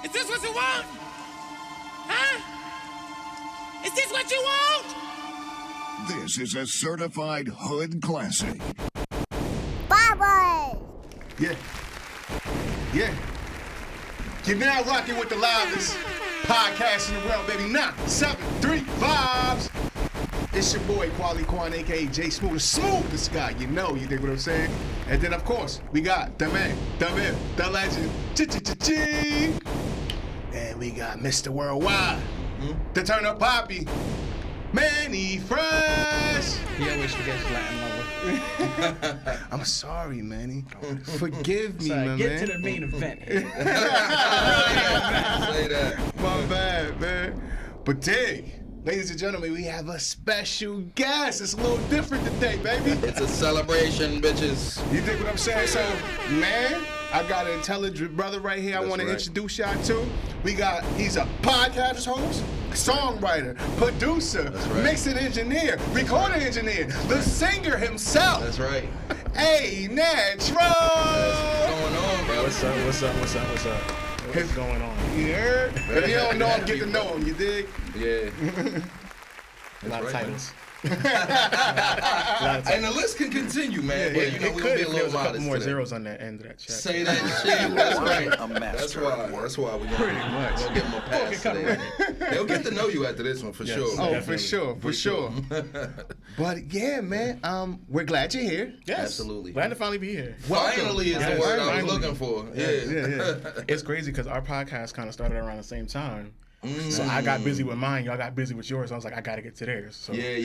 Is this what you want? Huh? Is this what you want? This is a certified hood classic. Bubbles! Yeah. You're now rocking with the loudest podcast in the world, baby. 973 Vibes. It's your boy, Quali Quan, a.k.a. J Smooth, the smoothest guy. You dig what I'm saying? And then, of course, we got the man, the myth, the legend, Ching. And we got Mr. Worldwide, the turn-up poppy, Manny Fresh. He always forgets Latin lover. I'm sorry, Manny. Forgive me, Sorry, my get man. to the main event. Say that. My bad, man. But dang, ladies and gentlemen, we have a special guest. It's a little different today, baby. It's a celebration, bitches. You dig what I'm saying? So, man, I got an intelligent brother right here I want to introduce y'all to. He's a podcast host, songwriter, producer, mixing engineer, recording engineer, the singer himself. That's right. a-natura. What's going on, bro? What's up? What's going on? You heard? If you don't know him, get to know him. You dig? Yeah. A lot of titles. And the list can continue, man. But you know, It we're could gonna be if a there little was a couple modest more today. zeros on that end of that check. Say that shit. That's right. That's why we're gonna give them a pass today. They'll get to know you after this one for Yes. sure. Oh, Definitely. for sure. But yeah, man, we're glad you're here. Yes. Absolutely. Glad to finally be here. Finally is the Yes, word I was finally. looking for. Yeah. It's crazy because our podcast kind of started around the same time. So I got busy with mine, y'all got busy with yours. I was like, I gotta get to theirs. So Yeah.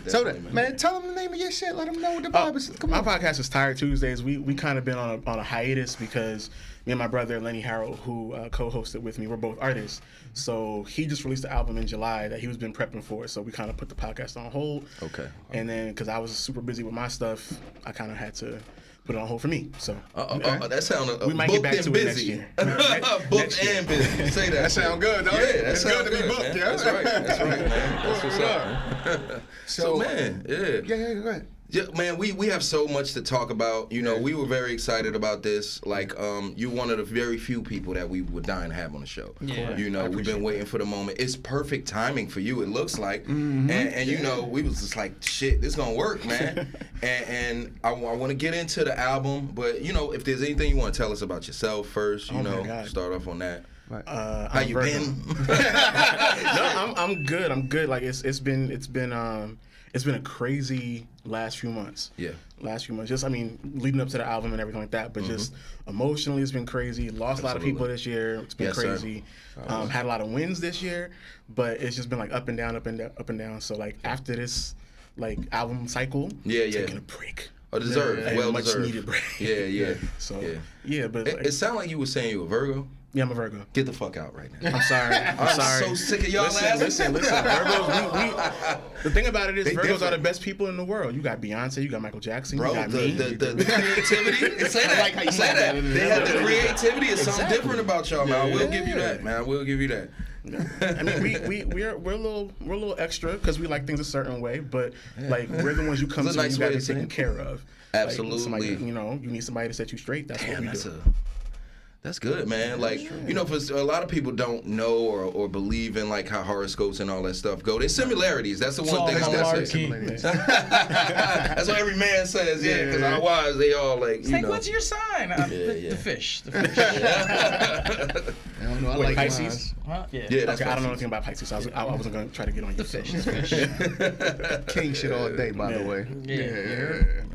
So, definitely, man, tell them the name of your shit. Let them know what the vibe is. Come my on. podcast is Tired Tuesdays. We kind of been on a hiatus because me and my brother Lenny Harrell, who co-hosted with me, we're both artists. So he just released the album in July that he was been prepping for. So we kind of put the podcast on hold. Okay. And then because I was super busy with my stuff, I kind of had to put it on hold for me. So That sounded we might get booked back and to it next busy. year. Booked Next year. and busy. Say that. That sound good, don't Yeah, it? that It's sound good to be booked, man. yeah. That's right, man. That's what's up. So, man, Yeah, go ahead. Yeah, man, we have so much to talk about. You know, we were very excited about this. Like, you're one of the very few people that we were dying to have on the show. Yeah. You know, we've been waiting for the moment. It's perfect timing for you, it looks like. And you know, we was just like, shit, this gonna work, man. and I want to get into the album, but, you know, if there's anything you want to tell us about yourself first, you know, start off on that. How you been? No, I'm good. I'm good. Like it's been a crazy last few months. Yeah. Last few months. Just leading up to the album and everything like that. But just emotionally, it's been crazy. Lost a lot of people this year. It's been crazy. Had a lot of wins this year, but it's just been like up and down, up and down, up and down. So like after this album cycle, taking a break. A deserved, well much deserved. needed break. Yeah. So but It sounded like you were saying you were Virgo. yeah, I'm a Virgo. Get the fuck out right now. I'm sorry. I'm sorry. so sick of y'all Listen. Virgos, the thing about it is They Virgos different. are the best people in the world. You got Beyonce, you got Michael Jackson, Bro, you got me. the creativity. Say that. like how you say said that. that. They have the creativity. It's something Exactly. different about y'all, man. I will give you that, man. I will give you that. I mean, we're a little extra because we like things a certain way, but like we're the ones you come It's to a nice and you got way to of be taken saying it. care of. Absolutely. Like, somebody, you need somebody to set you straight. That's what we do. That's good, man. Like, you know, for a lot of people don't know or believe in like how horoscopes and all that stuff go. There's similarities. That's the one thing I want to say. That's what every man says, because our wives, they all like, It's you like, know. what's your sign? The fish. The fish. I don't know. I like Pisces? mine. Huh? Yeah. Yeah, that's okay, I don't know Pisces. anything about Pisces. So I wasn't going to try to get on you. The fish. King shit all day, by the way.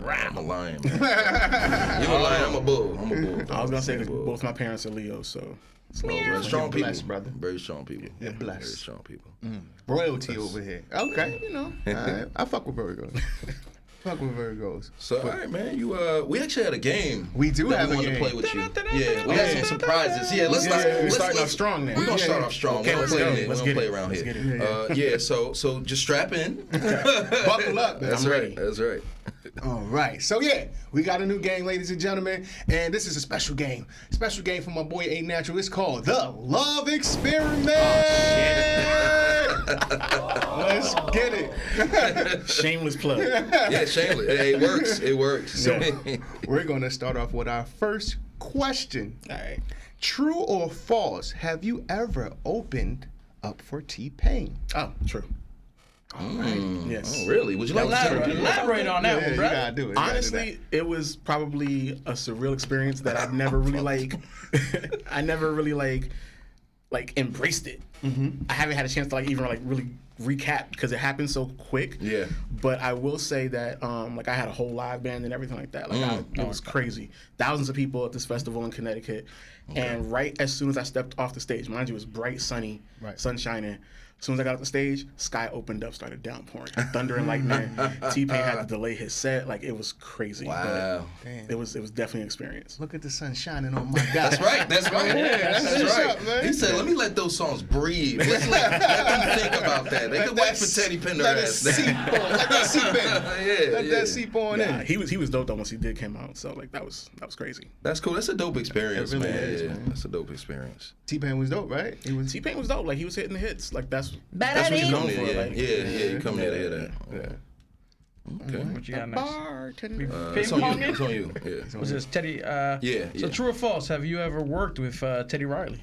I'm a lion, man. You a lion, I'm a bull. I was going to say because both my parents are Leo, so. Very strong You're people, blessed, brother. Very strong people. You're blessed. Very strong people. Royalty over here. Okay, all right. I fuck with Virgos. Fuck with Virgos. So, all right, man. We actually had a game. We do that have we a wanted game. to play with you. Yeah, we had some surprises. Yeah, let's We're starting off strong now. We're gonna start off strong. Okay, we let's don't play go. it. Let's We get don't play it. around Let's here. get it. So just strap in. Buckle up. That's I'm right. ready. That's right. All right. So, we got a new game, ladies and gentlemen. And this is a special game. Special game for my boy A-Natural. It's called The Love Experiment. Let's get it. Shameless plug. Yeah, shameless. It works. It works. So, we're going to start off with our first question. All right. True or false? Have you ever opened up for T-Pain? Oh, true. Yes. Oh, really? Would you like to tell people? Elaborate on that one, you bro. gotta do it. Honestly, it was probably a surreal experience that I've never really I never really embraced it. I haven't had a chance to even really recap because it happened so quick. Yeah. But I will say that I had a whole live band and everything like that. It was crazy. Thousands of people at this festival in Connecticut. Okay. And right as soon as I stepped off the stage, mind you, it was bright, sunny, sun shining. As soon as I got off the stage, sky opened up, started downpouring, thunder and lightning. T-Pain had to delay his set. It was crazy. Wow. But it was definitely an experience. Look at the sun shining on my guy. That's right. That's right. That's right. up, man. He said, "Let me let those songs breathe. Let's let them think about that. They could wait for Teddy Pendergrass. Let that seep in. Let that seep on in. He was dope though once he did come out. So that was crazy. That's cool. That's a dope experience, It really man. is, Yeah, man. that's a dope experience. T-Pain was dope, right? T-Pain was dope. He was hitting the hits. That's That's what he's you known come for. there. Yeah, you come there to hear that. Okay. What you got next? Ping It's on you. ponging? It's on you. Yeah. Was this Teddy? Yeah. So true or false? Have you ever worked with Teddy Riley?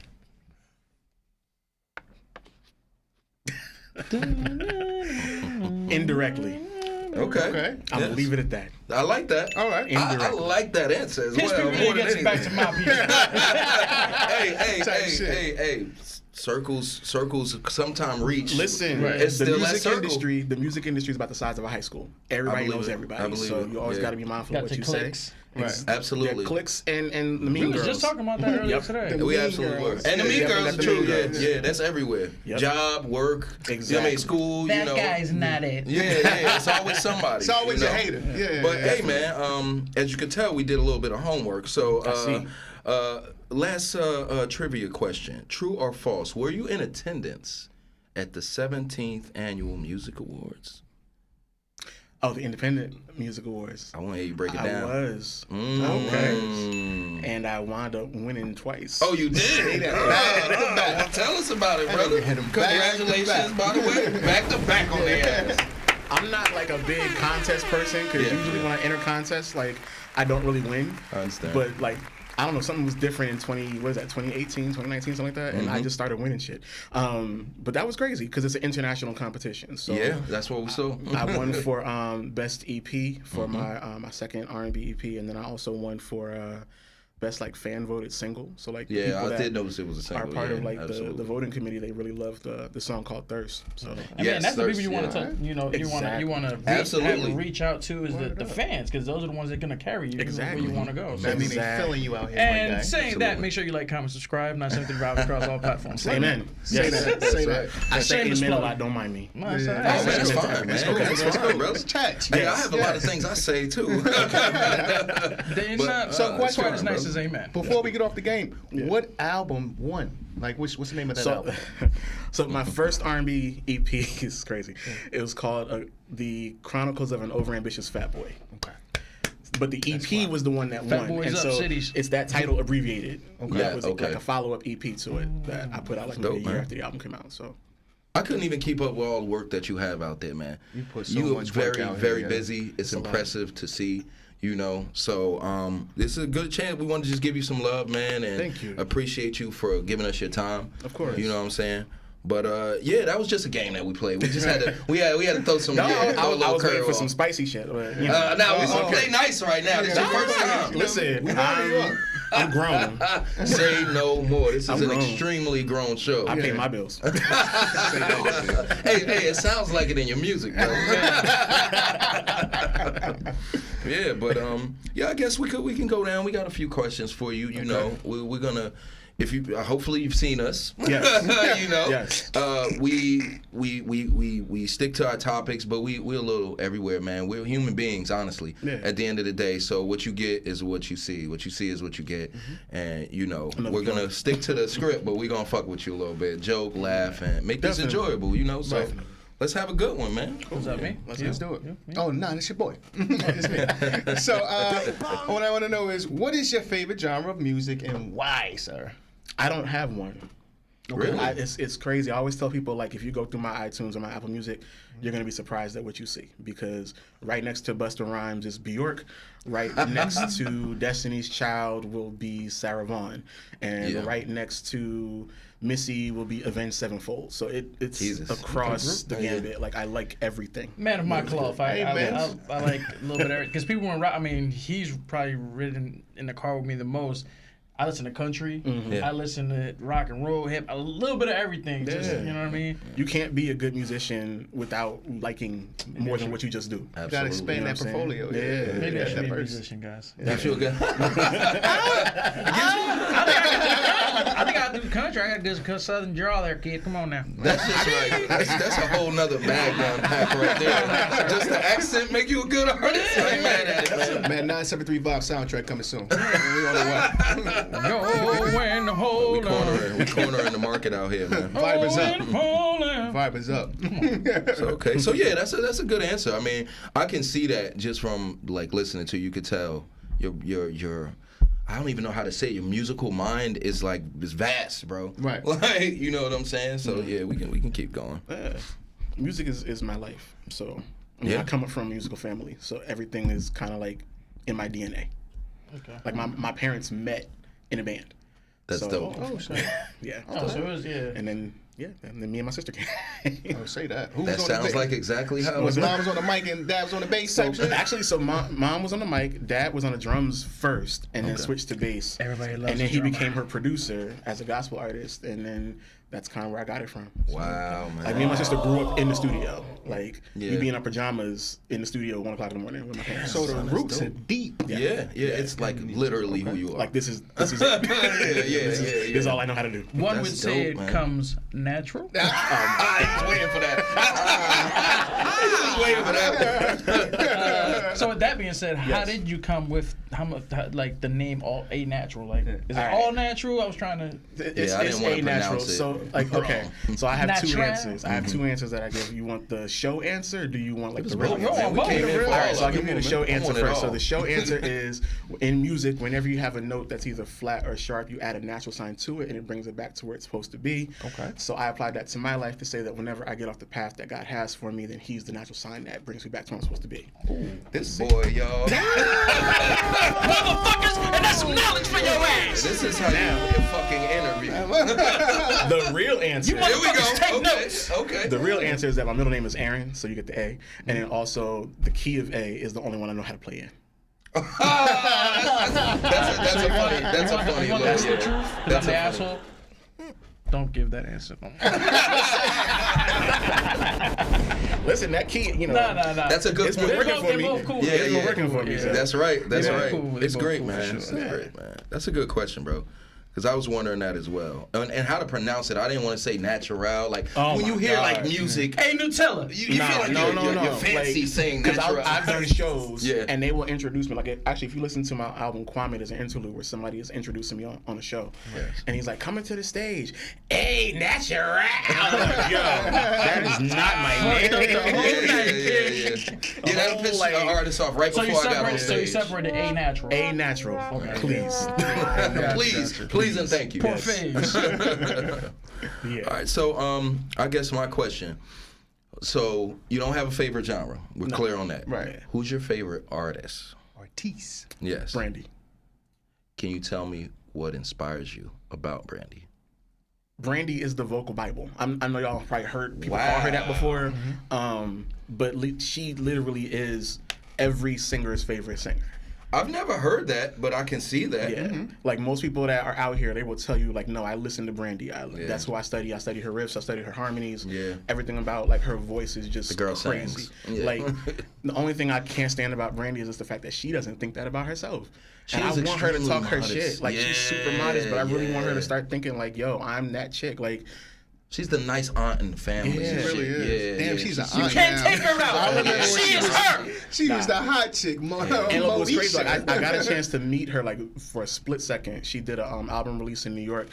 Indirectly. Okay. I'm gonna leave it at that. I like that. All right. I like that answer as His well. people More than gets back to anything. my people. Hey. Circles sometimes reach. Listen, It's the still that music circle. industry. The music industry is about the size of a high school. Everybody believe knows it. everybody. I believe So it. you always Yeah. got to be mindful of Got what the you clicks. say. Right. Absolutely. Yeah, clicks and the We Mean was Girls. just talking about that earlier today. We Mean absolutely were. Girls. And the Mean Yeah, Girls is definitely true. the Mean Yeah, Girls. yeah, that's everywhere. Yep. Job, work, Exactly. school, That guy's not it. Yeah, it's always somebody. It's always you a know. hater. Yeah. But hey, man, as you can tell, we did a little bit of homework. So, last trivia question: true or false? Were you in attendance at the 17th annual Music Awards? Oh, the Independent Music Awards. I want to hear you break it I down. was. Okay. And I wound up winning twice. Oh, you did? Well, tell us about it, brother. Congratulations, by the way. Back to back on the ass. I'm not a big contest person because usually when I enter contests, I don't really win. I understand. But I don't know, something was different in 2018, 2019, something like that, and I just started winning shit. But that was crazy because it's an international competition. So Yeah, that's what we saw. I won for best EP for my my second R&B EP, and then I also won for best fan voted single. So the Yeah, people I that did notice it was a single. are part of absolutely. the voting committee. They really loved the song called Thirst. So Yes, that's the Thirst, people you want to yeah. talk. You want to Absolutely. reach out to is the fans because those are the ones that are gonna carry you Exactly. where you want to go. So. I mean, they Exactly. filling you out here. And my guy. saying that, Absolutely. make sure you like, comment, subscribe, 973 Vibes across all platforms. amen. Say Yes. that. Say that. I say Shameless amen a plug. lot. Don't mind me. Oh, man, that's fine, man. That's fine, brother. Touch. Hey, I have a lot of things I say too. They're not So, question, quite as nice brother. as amen. Before we get off the game, what album won? What's the name of that album? So my first R&B EP is crazy. It was called The Chronicles of an Overambitious Fat Boy. Okay. But the EP was the one that Fat won, Boys and Up so Cities. it's that title abbreviated. Okay. That was Okay. like a follow-up EP to it that I put out maybe dope, a year man. after the album came out. So I couldn't even keep up with all the work that you have out there, man. You put so You are much work very, out very here, yeah. busy. It's impressive to see. So this is a good chance. We want to just give you some love, man, and Thank you. appreciate you for giving us your time. Of course. You know what I'm saying? But yeah, that was just a game that we played. We just had to we had to throw some no, throw a I little was waiting for curveball. some spicy shit. But, you know. Now we gonna play nice right now. This is your first time. Listen, I'm grown. Say no more. This is I'm an grown. extremely grown show. I pay my bills. Hey, it sounds like it in your music, though. Yeah, but yeah, I guess we can go down. We got a few questions for you. You know, we're gonna. If you hopefully you've seen us, Yes. you know, Yes. we stick to our topics, but we're a little everywhere, man. We're human beings, honestly. Yeah. At the end of the day, so what you get is what you see. What you see is what you get, and you know we're gonna stick to the script, but we're gonna fuck with you a little bit, joke, laugh, and make this Definitely. enjoyable. You know, so. Definitely. Let's have a good one, man. Was that me? Let's do it. Oh, no, it's your boy. It's me. So, what I want to know is, what is your favorite genre of music and why, sir? I don't have one. Really? It's crazy. I always tell people, like, if you go through my iTunes or my Apple Music, you're gonna be surprised at what you see, because right next to Busta Rhymes is Bjork, right next to Destiny's Child will be Sarah Vaughan, and right next to Missy will be Avenged Sevenfold. So it's across the gambit. Like, I like everything. Man of my cloth. I like a little bit of everything. Because people I mean, he's probably ridden in the car with me the most. I listen to country. I listen to rock and roll, hip, a little bit of everything. Just, you know what I mean? You can't be a good musician without liking more than what you just do. Absolutely. You gotta expand that portfolio. Yeah. Maybe I should be a musician, guys. You feel good? I think I'll do country. I got this southern drawl there, kid. Come on now. That's just right. That's a whole nother bag to unpack right there. Just the accent make you a good artist. I ain't mad at it, man. 973 Vibe soundtrack coming soon. We on the way. We cornering the market out here, man. Vibe is up. Vibe is up. Okay, so yeah, that's a good answer. I mean, I can see that just from like listening to you. Could tell your I don't even know how to say it. Your musical mind is vast, bro. Right. Like, you know what I'm saying? So yeah, we can keep going. Music is my life. So I come up from a musical family, so everything is kind of like in my DNA. Okay. Like my parents met in a band. That's dope. Oh, shit. Yeah. Oh, so it was, And then me and my sister came. Oh, say that. That sounds like exactly how it was. Mom was on the mic and Dad was on the bass. So mom was on the mic, Dad was on the drums first, and then switched to bass. Everybody loves And then a he drummer. became her producer as a gospel artist, and then that's kind of where I got it from. So, Wow, man. like, me and my sister grew up in the studio. Like, we'd be in our pajamas in the studio at 1 o'clock in the morning with my parents. So the roots are deep. Yeah. It's like literally who you are. Like, this is it. yeah. This is all I know how to do. One That's would say dope, it man. comes natural. I was waiting for that. So with that being said, how did you come with like the name a-natura? Like, is it all natural? I was trying to. It's I didn't want to a-natural. pronounce it. So, like, okay. So I have two Natural. answers. I have two answers that I give. You want the show answer, or do you want like the real real answer? one. We came in for All right, so I'll all give you the of it. show I answer want it first. So all. the show answer is, in music, whenever you have a note that's either flat or sharp, you add a natural sign to it, and it brings it back to where it's supposed to be. Okay. So I applied that to my life to say that whenever I get off the path that God has for me, then He's the natural sign that brings me back to where I'm supposed to be. This boy, y'all. Motherfuckers, and that's some knowledge for your ass. This is how you get fucking interview. The real answer. Here we go. Take Okay. notes. Okay. The real answer is that my middle name is Aaron, so you get the A, and then also the key of A is the only one I know how to play in. That's a funny look. That's the Yeah. truth. That's I'm the a funny- asshole. Don't give that answer. Listen, that key, you know. No. That's a good It's point. been working for They're me. both cool. Yeah, It's been yeah. working for me. So. That's right. That's They're right. cool. They're It's both great, cool for man. sure. It's great, man. That's a good question, bro. Because I was wondering that as well. And how to pronounce it. I didn't want to say natural. Like, Oh when you my hear, God. like, music, Hey, Nutella. you feel like you're fancy Like, saying because natural. I've done shows, Yeah. and they will introduce me. Like, actually, if you listen to my album Kwame, there's an interlude where somebody is introducing me on a show, and he's like, "Coming to the stage, hey, natural." I'm like, yo, that is not my name. Yeah, that'll piss like- an artist off right So before I got on so you stage. separated a-natural. A natural, please. Please and thank you. Poor face. Yeah. All right, so I guess my question. So you don't have a favorite genre. We're clear on that. Right. Who's your favorite artist? Artiste. Yes. Brandy. Can you tell me what inspires you about Brandy? Brandy is the vocal Bible. I know y'all probably heard people call her that before, but she literally is every singer's favorite singer. I've never heard that, but I can see that. Yeah, like most people that are out here, they will tell you like, no, I listen to Brandy. That's who I study. I study her riffs. I study her harmonies. Yeah. Everything about like her voice is just girl crazy. sings. Yeah. Like the only thing I can't stand about Brandy is just the fact that she doesn't think that about herself. And I She's want her to extremely talk her modest. shit. Like she's super modest, but I really want her Yeah. to start thinking like, yo, I'm that chick. Like. She's the nice aunt in the family. Yeah. and She shit. really is. Yeah, Damn, yeah. she's an You aunt can't now. take her out. I remember when She is her. She was the hot chick, And look, what's Moesha. crazy, like, I got a chance to meet her like for a split second. She did an album release in New York,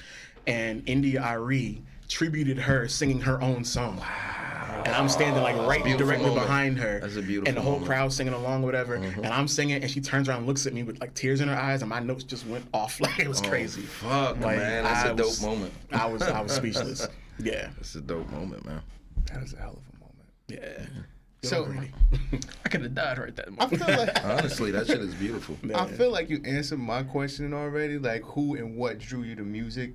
and India Arie tributed her singing her own song. Wow. and I'm standing like right Beautiful directly moment. behind her. That's a beautiful and the whole moment. crowd singing along, whatever. And I'm singing, and she turns around and looks at me with like tears in her eyes, and my notes just went off. Like it was crazy. Fuck, Like, man. That's a dope was- moment. I was speechless. Yeah. That's a dope moment, man. That was a hell of a moment. Yeah. So I could have died right there. I feel like Honestly, that shit is beautiful. I feel like you answered my question already. Like who and what drew you to music,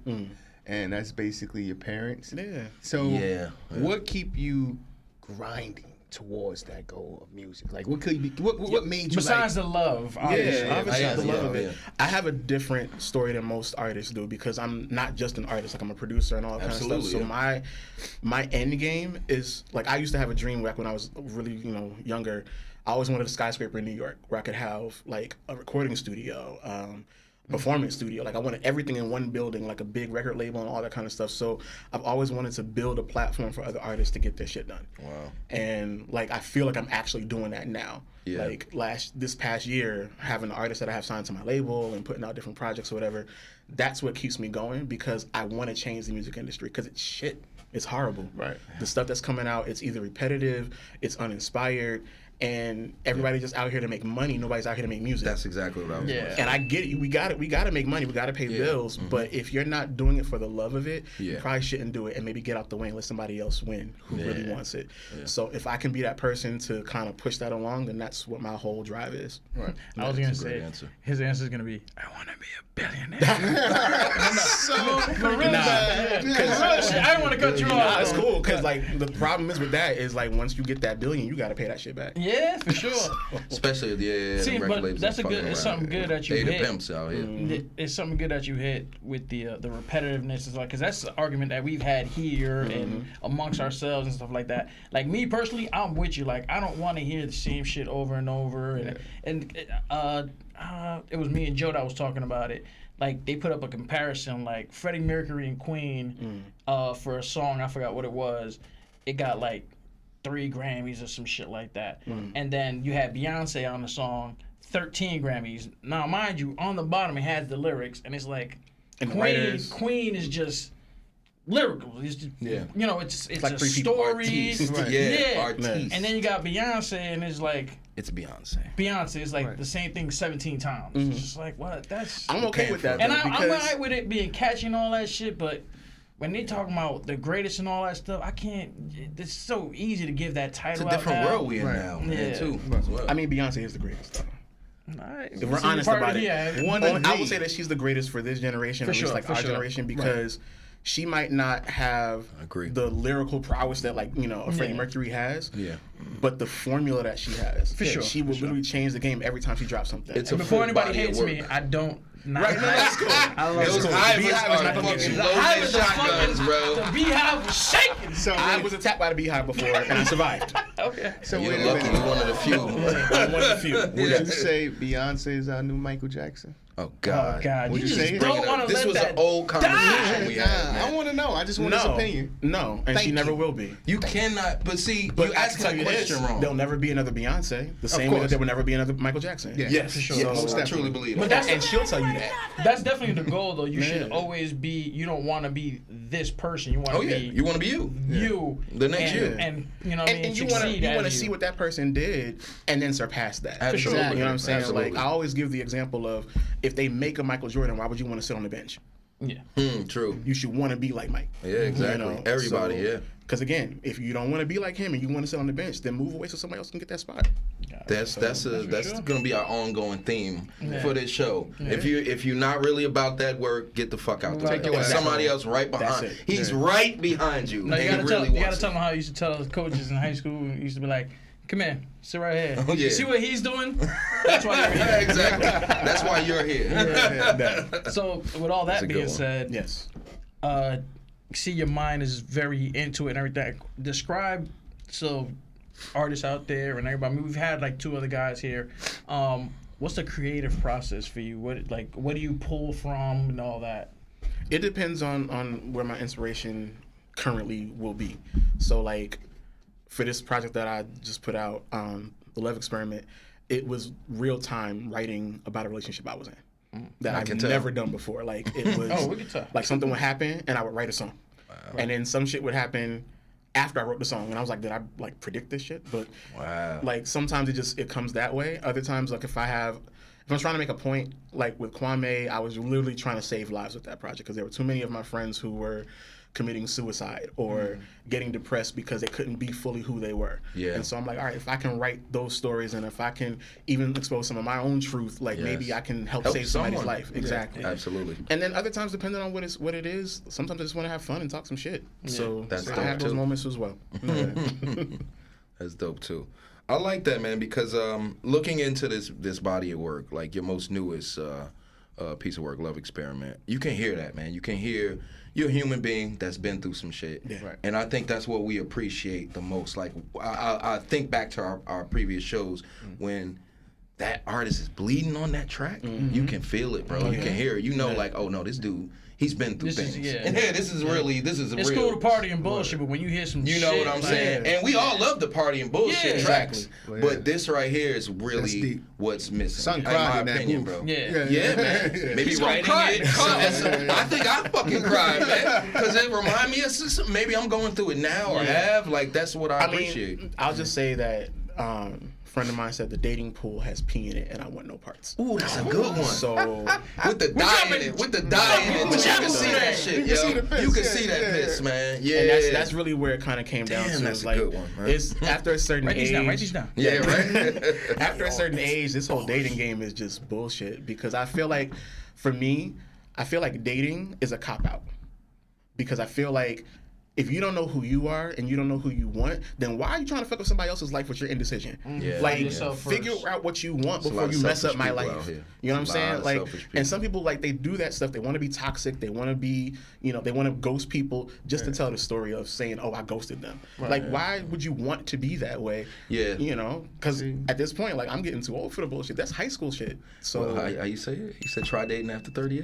and that's basically your parents. Yeah. So Yeah. what keep you grinding towards that goal of music? Like what could you be? What made you Besides the love, obviously. Obviously yeah, the love of yeah. it. I have a different story than most artists do because I'm not just an artist. Like I'm a producer and all that kind of Absolutely, stuff. So yeah. my end game is like I used to have a dream back when I was really younger. I always wanted a skyscraper in New York where I could have like a recording studio, performance studio. Like I wanted everything in one building, like a big record label and all that kind of stuff. So I've always wanted to build a platform for other artists to get their shit done. Wow. And like I feel like I'm actually doing that now. Yeah. Like this past year, having the artists that I have signed to my label and putting out different projects or whatever, that's what keeps me going because I want to change the music industry because it's shit. It's horrible. Right. The stuff that's coming out, it's either repetitive, it's uninspired, and everybody's just out here to make money. Nobody's out here to make music. That's exactly what I was Yeah. going to And I get it. We got to make money. We got to pay bills. But if you're not doing it for the love of it, you Yeah. probably shouldn't do it and maybe get out the way and let somebody else win who really wants it. So if I can be that person to kind of push that along, then that's what my whole drive is. Right. I was going to That's a great say, answer. his answer is going to be, I want to be a billionaire. So For real, Nah, for real shit. I didn't want to cut you off. Nah, it's though. cool because like the problem is with that is like once you get that billion, you got to pay that shit back. Yeah, for sure. Especially See, the record but labels that's ain't a good. fucking It's around. something good that you They the hit. pimps out here. It's something good that you hit with the repetitiveness. Is like because that's the argument that we've had here and amongst ourselves and stuff like that. Like me personally, I'm with you. Like I don't want to hear the same shit over and over. And it was me and Joe that was talking about it. Like they put up a comparison, like Freddie Mercury and Queen, for a song. I forgot what it was. It got like 3 Grammys or some shit like that. And then you had Beyonce on the song, 13 Grammys. Now, mind you, on the bottom it has the lyrics, and it's like And the writers. Queen is just lyrical. It's just, it's like a 3 people, story. artistes. Right. Yeah, artistes. And then you got Beyonce, and it's like It's Beyonce. Beyonce is like the same thing 17 times. It's just like what? That's I'm okay with that. and though, I'm because alright with it being catchy and all that shit, but when they talking about the greatest and all that stuff, I can't. It's so easy to give that It's title a different out now. world we in now, man, Yeah. too. As well. I mean, Beyonce is the greatest. Alright, If we're so honest part of about the- it, yeah, I would say that she's the greatest for this generation, For at sure, least like for our sure. generation, because she might not have agree. the lyrical prowess that like a Freddie Mercury has. Yeah. But the formula that she has, For sure, she will literally change the game every time she drops something. It's And a before full anybody body of hates work. me, I don't. Not Right, no, that's cool. I love Those it. Ivers Beehive is are not gonna fucking get you. The loaded hive is a shotguns, fucking. bro. The beehive was shaking. So I was attacked by the beehive before and I survived. Okay. so You're wait a lucky. minute. You're one of the few. I'm one of the few. Would you say Beyonce is our new Michael Jackson? Oh God. Oh God, Would you you just say it? don't want to This let was that an old conversation we had, I man. want to know. I just want his No, opinion. no, and Thank she never you. will be. You cannot. But see, But you I asking can tell a you this: question wrong. there'll never be another Beyonce. The same way that course. there will never be another Michael Jackson. Yeah. Yes, for sure. So, Most I definitely. truly believe But that. that's and she'll tell you that. That's definitely the goal, though. You should Yeah. always be. You don't want to be this person. You want to Oh yeah, be you want to be you. you. The next and, you. and you know what I mean. And you want succeed to as see you. what that person did and then surpass that. Absolutely. You know what I'm saying? Absolutely. Like I always give the example of if they make a Michael Jordan, why would you want to sit on the bench? Yeah. True. You should want to be like Mike. Yeah, exactly. Everybody, yeah. Because again, if you don't want to be like him and you want to sit on the bench, then move away so somebody else can get that spot. That's sure. gonna be our ongoing theme for this show. If you're not really about that work, get the fuck out the way. Take your There's ass somebody out. else right behind. It. He's right behind you. No, you and gotta he really tell wants them it. how you used to tell the coaches in high school. You used to be like, "Come here, sit right here. Oh, yeah. You see what he's doing? That's why you're here." Exactly. That's why you're here. So, with all that a good being one. said, Yes. see your mind is very into it and everything. Describe artists out there and everybody. I mean, we've had like 2 other guys here. What's the creative process for you? What do you pull from and all that? It depends on where my inspiration currently will be. So like for this project that I just put out, the Love Experiment, it was real time writing about a relationship I was in that I I've can tell. never done before. Like it was Oh, we can tell. like something would happen and I would write a song. And then some shit would happen after I wrote the song, and I was like, did I like predict this shit? But Wow. like sometimes it comes that way. Other times, like if I'm trying to make a point, like with Kwame, I was literally trying to save lives with that project because there were too many of my friends who were committing suicide or getting depressed because they couldn't be fully who they were. Yeah. And so I'm like, all right, if I can write those stories and if I can even expose some of my own truth, like maybe I can help save somebody's life. Exactly. Yeah, absolutely. And then other times, depending on what it is, sometimes I just want to have fun and talk some shit. Yeah. So I have those moments as well. That's dope too. I like that, man, because looking into this body of work, like your most newest piece of work, Love Experiment, you can hear that, man. You can hear you're a human being that's been through some shit. Yeah. Right. And I think that's what we appreciate the most. Like, I think back to our previous shows when that artist is bleeding on that track. You can feel it, bro. You can hear it. You know, like, oh, no, this dude, he's been through things. This is It's real. cool to party and bullshit, but when you hear some You shit, know what I'm saying? And we all love the party and bullshit tracks. Well, But this right here is really what's missing. Son in cried my in that opinion, booth. bro. Yeah. Man. Maybe He's writing crying. it. I think I fucking cried, man. Because it remind me of something. Maybe I'm going through it now or have. Like, that's what I appreciate. mean, I'll just say that a friend of mine said the dating pool has pee in it and I want no parts. Ooh, that's a good one. So with the dye in it. With the dye in it. You can see that shit, yo. You can see that piss, man. Yeah. And that's really where it kind of came down to. That's It's a like, good one, man. it's after a certain age. Write these down. Yeah, right? After a certain age, this whole dating game is just bullshit because I feel like, for me, dating is a cop-out. Because I feel like if you don't know who you are and you don't know who you want, then why are you trying to fuck up somebody else's life with your indecision? Yeah. Like, figure out what you want before you mess up my life. You know what I'm saying? Like, and some people, like, they do that stuff. They want to be toxic. They want to be, they want to ghost people just to tell the story of saying, oh, I ghosted them. Right. Like, why would you want to be that way? Yeah. Because at this point, like, I'm getting too old for the bullshit. That's high school shit. So how you say it? You said try dating after 38?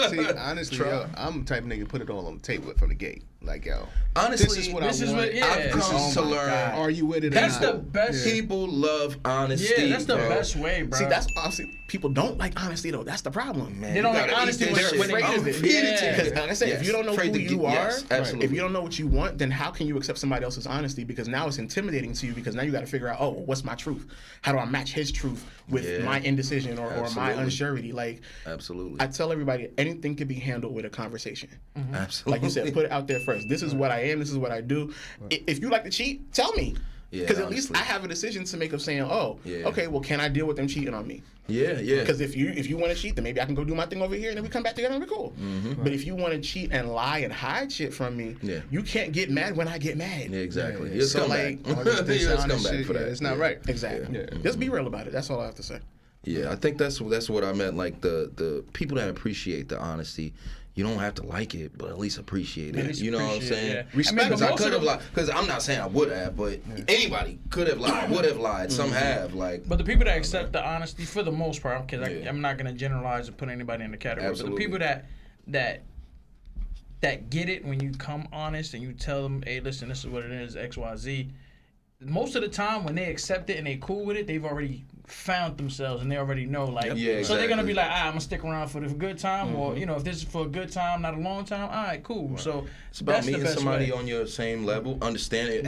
See, honestly, yo, I'm the type of nigga put it all on the table from the gate. Like, yo, honestly, this is what I want. I've come to learn. Are you with it? That's or not? the best. People love honesty. Yeah, that's the best way, bro. See, that's honestly, people don't like honesty though. That's the problem, man. They don't like honesty when they afraid of it. Because like I said, if you don't know who you are, absolutely. if you don't know what you want, then how can you accept somebody else's honesty? Because now it's intimidating to you. Because now you got to figure out, oh, what's my truth? How do I match his truth with my indecision or my unsurety? Like, absolutely. I tell everybody, anything can be handled with a conversation. Absolutely. Like you said, put it out there first. This is what I am. This is what I do. If you like to cheat, tell me. Because at least I have a decision to make of saying, oh, okay, well, can I deal with them cheating on me? Yeah. Because if you want to cheat, then maybe I can go do my thing over here, and then we come back together and we're cool. But if you want to cheat and lie and hide shit from me, you can't get mad when I get mad. Yeah, exactly. Yeah. So like, all this dishonest shit, for that. It's not right. Exactly. Yeah. Just be real about it. That's all I have to say. Yeah, I think that's what I meant. Like the people that appreciate the honesty. You don't have to like it, but at least appreciate it. You know what I'm saying? Yeah. Respect. Because I could have lied. Because I'm not saying I would have, but anybody could have lied, would have lied. Some have. Like. But the people that accept the honesty, for the most part, because I'm not gonna generalize and put anybody in the category. Absolutely. But the people that get it when you come honest and you tell them, hey, listen, this is what it is, X, Y, Z. Most of the time, when they accept it and they cool with it, they've already found themselves and they already know. Like, so they're gonna be like, I'm gonna stick around for the good time, or if this is for a good time, not a long time. All right, cool. Right. So it's about meeting somebody on your same level, understand it.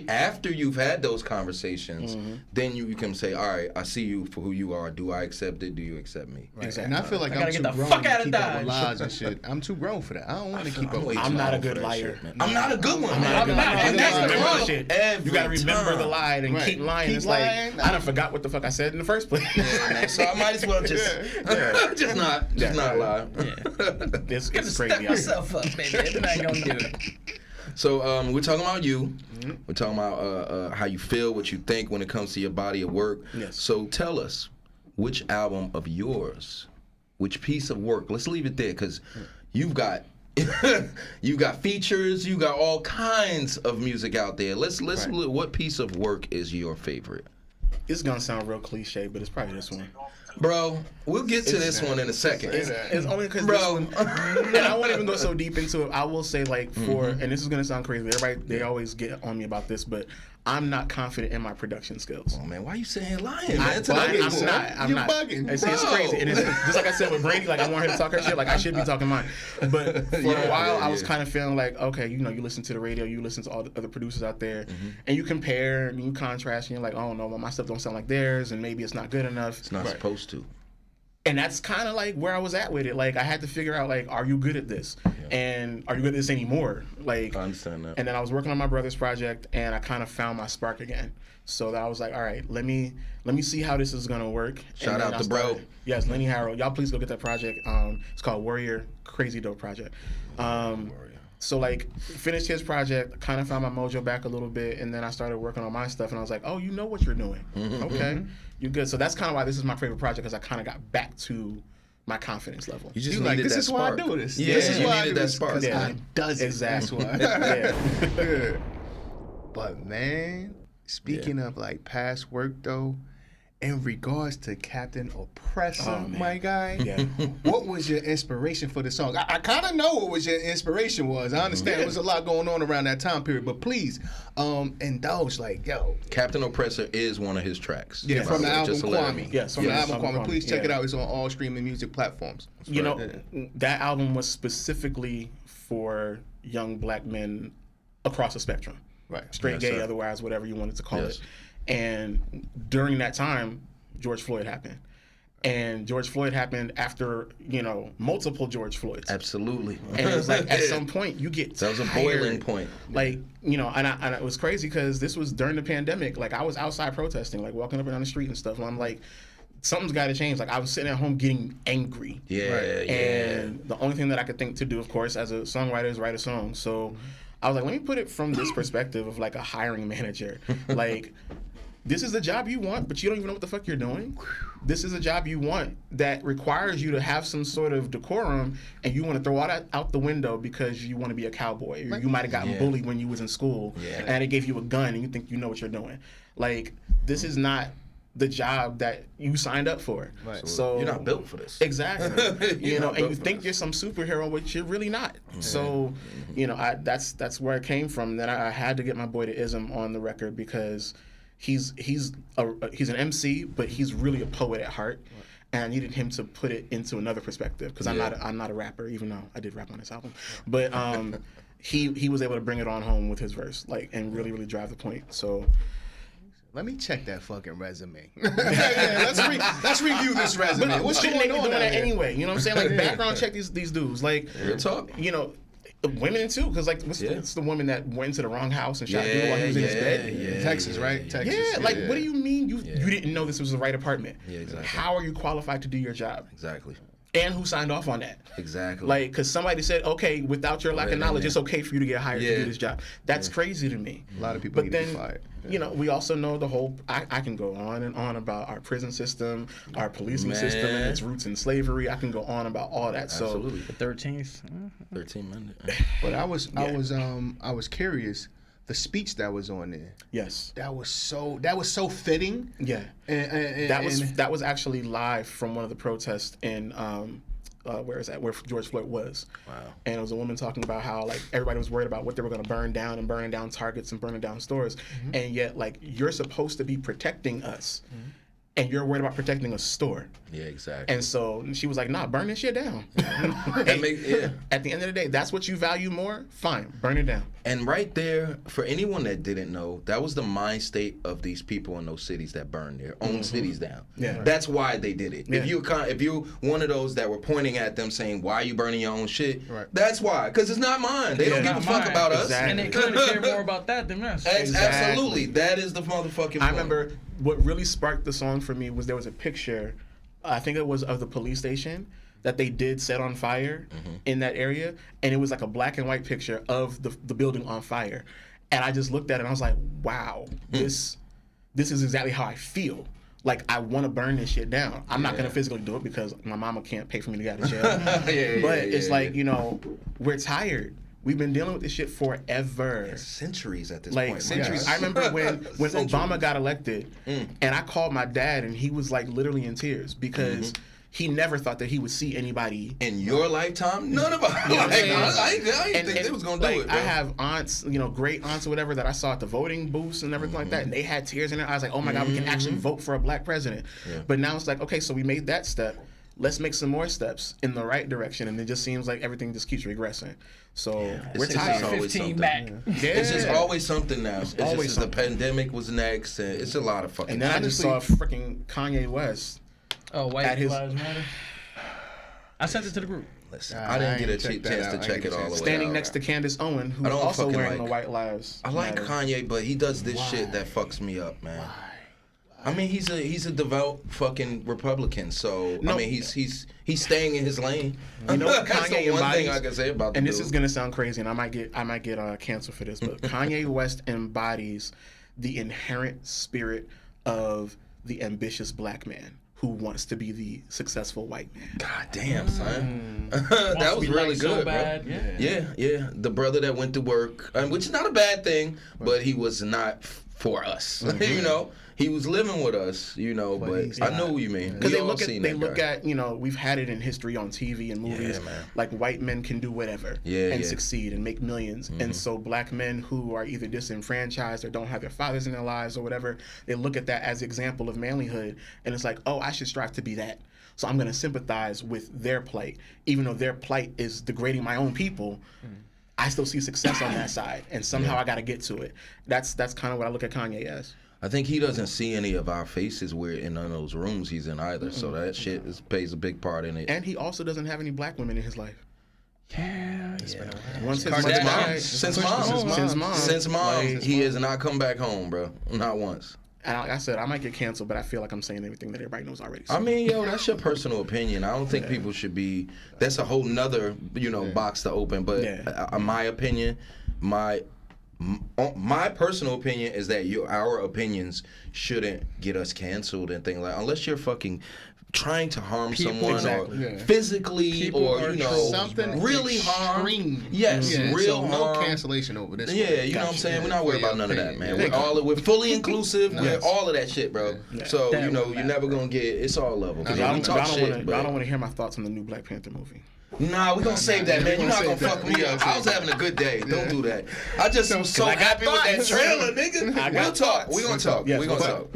After you've had those conversations, then you can say, all right, I see you for who you are. Do I accept it? Do you accept me? Right. Exactly. And I feel like I'm too grown to keep up with lies and shit. I'm too grown for that. I don't want to keep up with. I'm not a good liar. I'm not a good one. I'm not. And that's the problem. You gotta remember the lie and keep lying. It's like I done forgot what the fuck I said in the first place. Yeah, man. So I might as well just not lie. It's crazy. Step yourself up, baby. Everything ain't gonna do it. So we're talking about you. We're talking about how you feel, what you think when it comes to your body of work. Yes. So tell us, which album of yours, which piece of work? Let's leave it there, because you've got you got features, you got all kinds of music out there. Let's look. What piece of work is your favorite? It's gonna sound real cliche, but it's probably this one. Bro, we'll get to this one in a second. It's only because this one, and I won't even go so deep into it. I will say, like, and this is gonna sound crazy. Everybody, they always get on me about this, but I'm not confident in my production skills. Oh man, why you sitting here lying, man? I'm not. Bugging. It's crazy. And it's just like I said with Brady, like I want her to talk her shit, like I should be talking mine. But for a while, I was kind of feeling like, okay, you listen to the radio, you listen to all the other producers out there, and you compare and you contrast, and you're like, oh no, well, my stuff don't sound like theirs, and maybe it's not good enough. It's not supposed to. And that's kind of like where I was at with it. Like I had to figure out, like, are you good at this? And are you good at this anymore? Like, I understand that. And then I was working on my brother's project, and I kind of found my spark again. So that I was like, all right, let me see how this is gonna work. Shout out to bro. Yes, Lenny Harrell. Y'all please go get that project. It's called Warrior. Crazy dope project. So like finished his project, kind of found my mojo back a little bit, and then I started working on my stuff, and I was like, oh, you know what you're doing. Okay, you're good. So that's kind of why this is my favorite project, because I kind of got back to my confidence level. You just like, needed this that is spark. why I do this. Yeah, this is you why needed I do that this, spark. 'cause Yeah. I does it. Exactly. That's why. Yeah. But man, speaking of like past work though, in regards to Captain Oppressor, my guy, what was your inspiration for the song? I kind of know what was your inspiration was. I understand there was a lot going on around that time period, but please indulge, like, yo. Captain Oppressor is one of his tracks. Yeah, from the album Just to let him Kwame. know. Yes, from the album Kwame. Kwame. Please check Yeah. it out. It's on all streaming music platforms. You know, that album was specifically for young black men across the spectrum. Right. Straight, Yes, gay, sir. otherwise, whatever you wanted to call Yes. it. And during that time, George Floyd happened. And George Floyd happened after, multiple George Floyds. Absolutely. And it was like, at some point, you get That was a tired. boiling point. Like, and it was crazy because this was during the pandemic. Like, I was outside protesting, like walking up and down the street and stuff. And I'm like, something's got to change. Like, I was sitting at home getting angry. Yeah. And the only thing that I could think to do, of course, as a songwriter is write a song. So I was like, let me put it from this perspective of like a hiring manager. Like, this is the job you want, but you don't even know what the fuck you're doing. This is a job you want that requires you to have some sort of decorum, and you want to throw all that out the window because you want to be a cowboy. Or you might have gotten bullied when you was in school, and they gave you a gun, and you think you know what you're doing. Like, this is not the job that you signed up for. Right. So You're not built for this. Exactly. You're not And built you for think this. you're some superhero, which you're really not. So, that's where it came from. Then I had to get my boy to Ism on the record because he's an MC, but he's really a poet at heart. And I needed him to put it into another perspective because I'm not a rapper, even though I did rap on this album. But he was able to bring it on home with his verse, like, and really, really drive the point. So. Let me check that fucking resume. Let's review this resume. What's Shouldn't going they be on doing out that here? anyway? You know what I'm saying? Like, background check these dudes. Like, Real talk. Women too, because like, what's the woman that went into the wrong house and shot a dude while he was in his bed? Texas, right? Texas. Yeah, like, what do you mean you didn't know this was the right apartment? Yeah, exactly. How are you qualified to do your job? Exactly. And who signed off on that? Exactly. Like, because somebody said, okay, without your lack of knowledge, it's okay for you to get hired to do this job. That's crazy to me. A lot of people But need to then, be fired. we also know the whole, I can go on and on about our prison system, our policing system, and its roots in slavery. I can go on about all that. Absolutely. The 13th. 13 minutes. But I was curious. The speech that was on there. Yes. That was so fitting. Yeah. And that was actually live from one of the protests in where George Floyd was. Wow. And it was a woman talking about how like everybody was worried about what they were going to burn down and burning down Targets and burning down stores, and yet like you're supposed to be protecting us, and you're worried about protecting a store. Yeah, exactly. And so she was like, "Nah, burn this shit down." At the end of the day, that's what you value more. Fine, burn it down. And right there, for anyone that didn't know, that was the mind state of these people in those cities that burned their own cities down. Yeah. That's why they did it. Yeah. If you one of those that were pointing at them saying, "Why are you burning your own shit?" Right. That's why, because it's not mine. They don't give a fuck about us. Exactly. And they couldn't care more about that than us. Absolutely, that is the motherfucking point. I remember what really sparked the song for me was there was a picture, I think it was of the police station that they did set on fire in that area, and it was like a black and white picture of the building on fire, and I just looked at it and I was like, wow, this is exactly how I feel. Like, I want to burn this shit down. I'm not gonna physically do it because my mama can't pay for me to get out of jail. But it's like, we're tired. We've been dealing with this shit forever. Centuries at this Like point. centuries. I remember when Obama got elected, and I called my dad, and he was like literally in tears because he never thought that he would see anybody in your lifetime. None of us. I didn't think they was gonna do it. Bro. I have aunts, great aunts or whatever that I saw at the voting booths and everything like that, and they had tears in their eyes, like, oh my God, we can actually vote for a black president. Yeah. But now it's like, okay, so we made that step. Let's make some more steps in the right direction, and it just seems like everything just keeps regressing. So we're tired. 15 back. Yeah. It's just always something now. It's always just something. The pandemic was next, and it's a lot of fucking. And then I just saw freaking Kanye West. Oh, White Lives Matter. I sent it to the group. Listen, I didn't get a chance to check it all the way out. Standing next to Candace Owen, who's also wearing the White Lives. I like Kanye, but he does this shit that fucks me up, man. Why? I mean, he's a devout fucking Republican, so I mean, he's staying in his lane. That's Kanye the one thing I can say about. And this is gonna sound crazy, and I might get canceled for this, but Kanye West embodies the inherent spirit of the ambitious black man who wants to be the successful white man. God damn, son. That was really good, so bad. Bro. Yeah. The brother that went to work, which is not a bad thing, but he was not for us. He was living with us, but I know what you mean. Because they look at, we've had it in history on TV and movies, like white men can do whatever and succeed and make millions. And so black men who are either disenfranchised or don't have their fathers in their lives or whatever, they look at that as an example of manlyhood. And it's like, oh, I should strive to be that. So I'm going to sympathize with their plight. Even though their plight is degrading my own people, I still see success on that side. And somehow I got to get to it. That's kind of what I look at Kanye as. I think he doesn't see any of our faces. We're in none of those rooms he's in either. So that shit plays a big part in it. And he also doesn't have any black women in his life. Since mom, he has not come back home, bro. Not once. And like I said, I might get canceled, but I feel like I'm saying everything that everybody knows already. So. I mean, that's your personal opinion. I don't think people should be. That's a whole nother, box to open. But my opinion, my personal opinion is that our opinions shouldn't get us canceled and things like, unless you're fucking trying to harm someone or physically or something really harm. Real harm. No cancellation over this. Yeah, you know what I'm saying? We're not worried about none of that, man. We're fully inclusive with all of that shit, bro. So you're never gonna get. It's all level. Y'all don't want to hear my thoughts on the new Black Panther movie. Nah, we gonna save that, man. You're not gonna fuck me up. I was having a good day. Don't do that. I just was so happy with that trailer, nigga. We'll talk. We gonna talk. We gonna talk.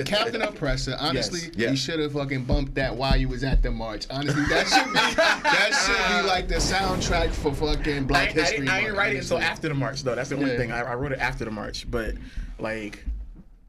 Captain Oppressor, honestly, you should have fucking bumped that while you was at the march. Honestly, that should be like the soundtrack for fucking Black History Month. I didn't write it until after the march, though. That's the only thing. I wrote it after the march, but like.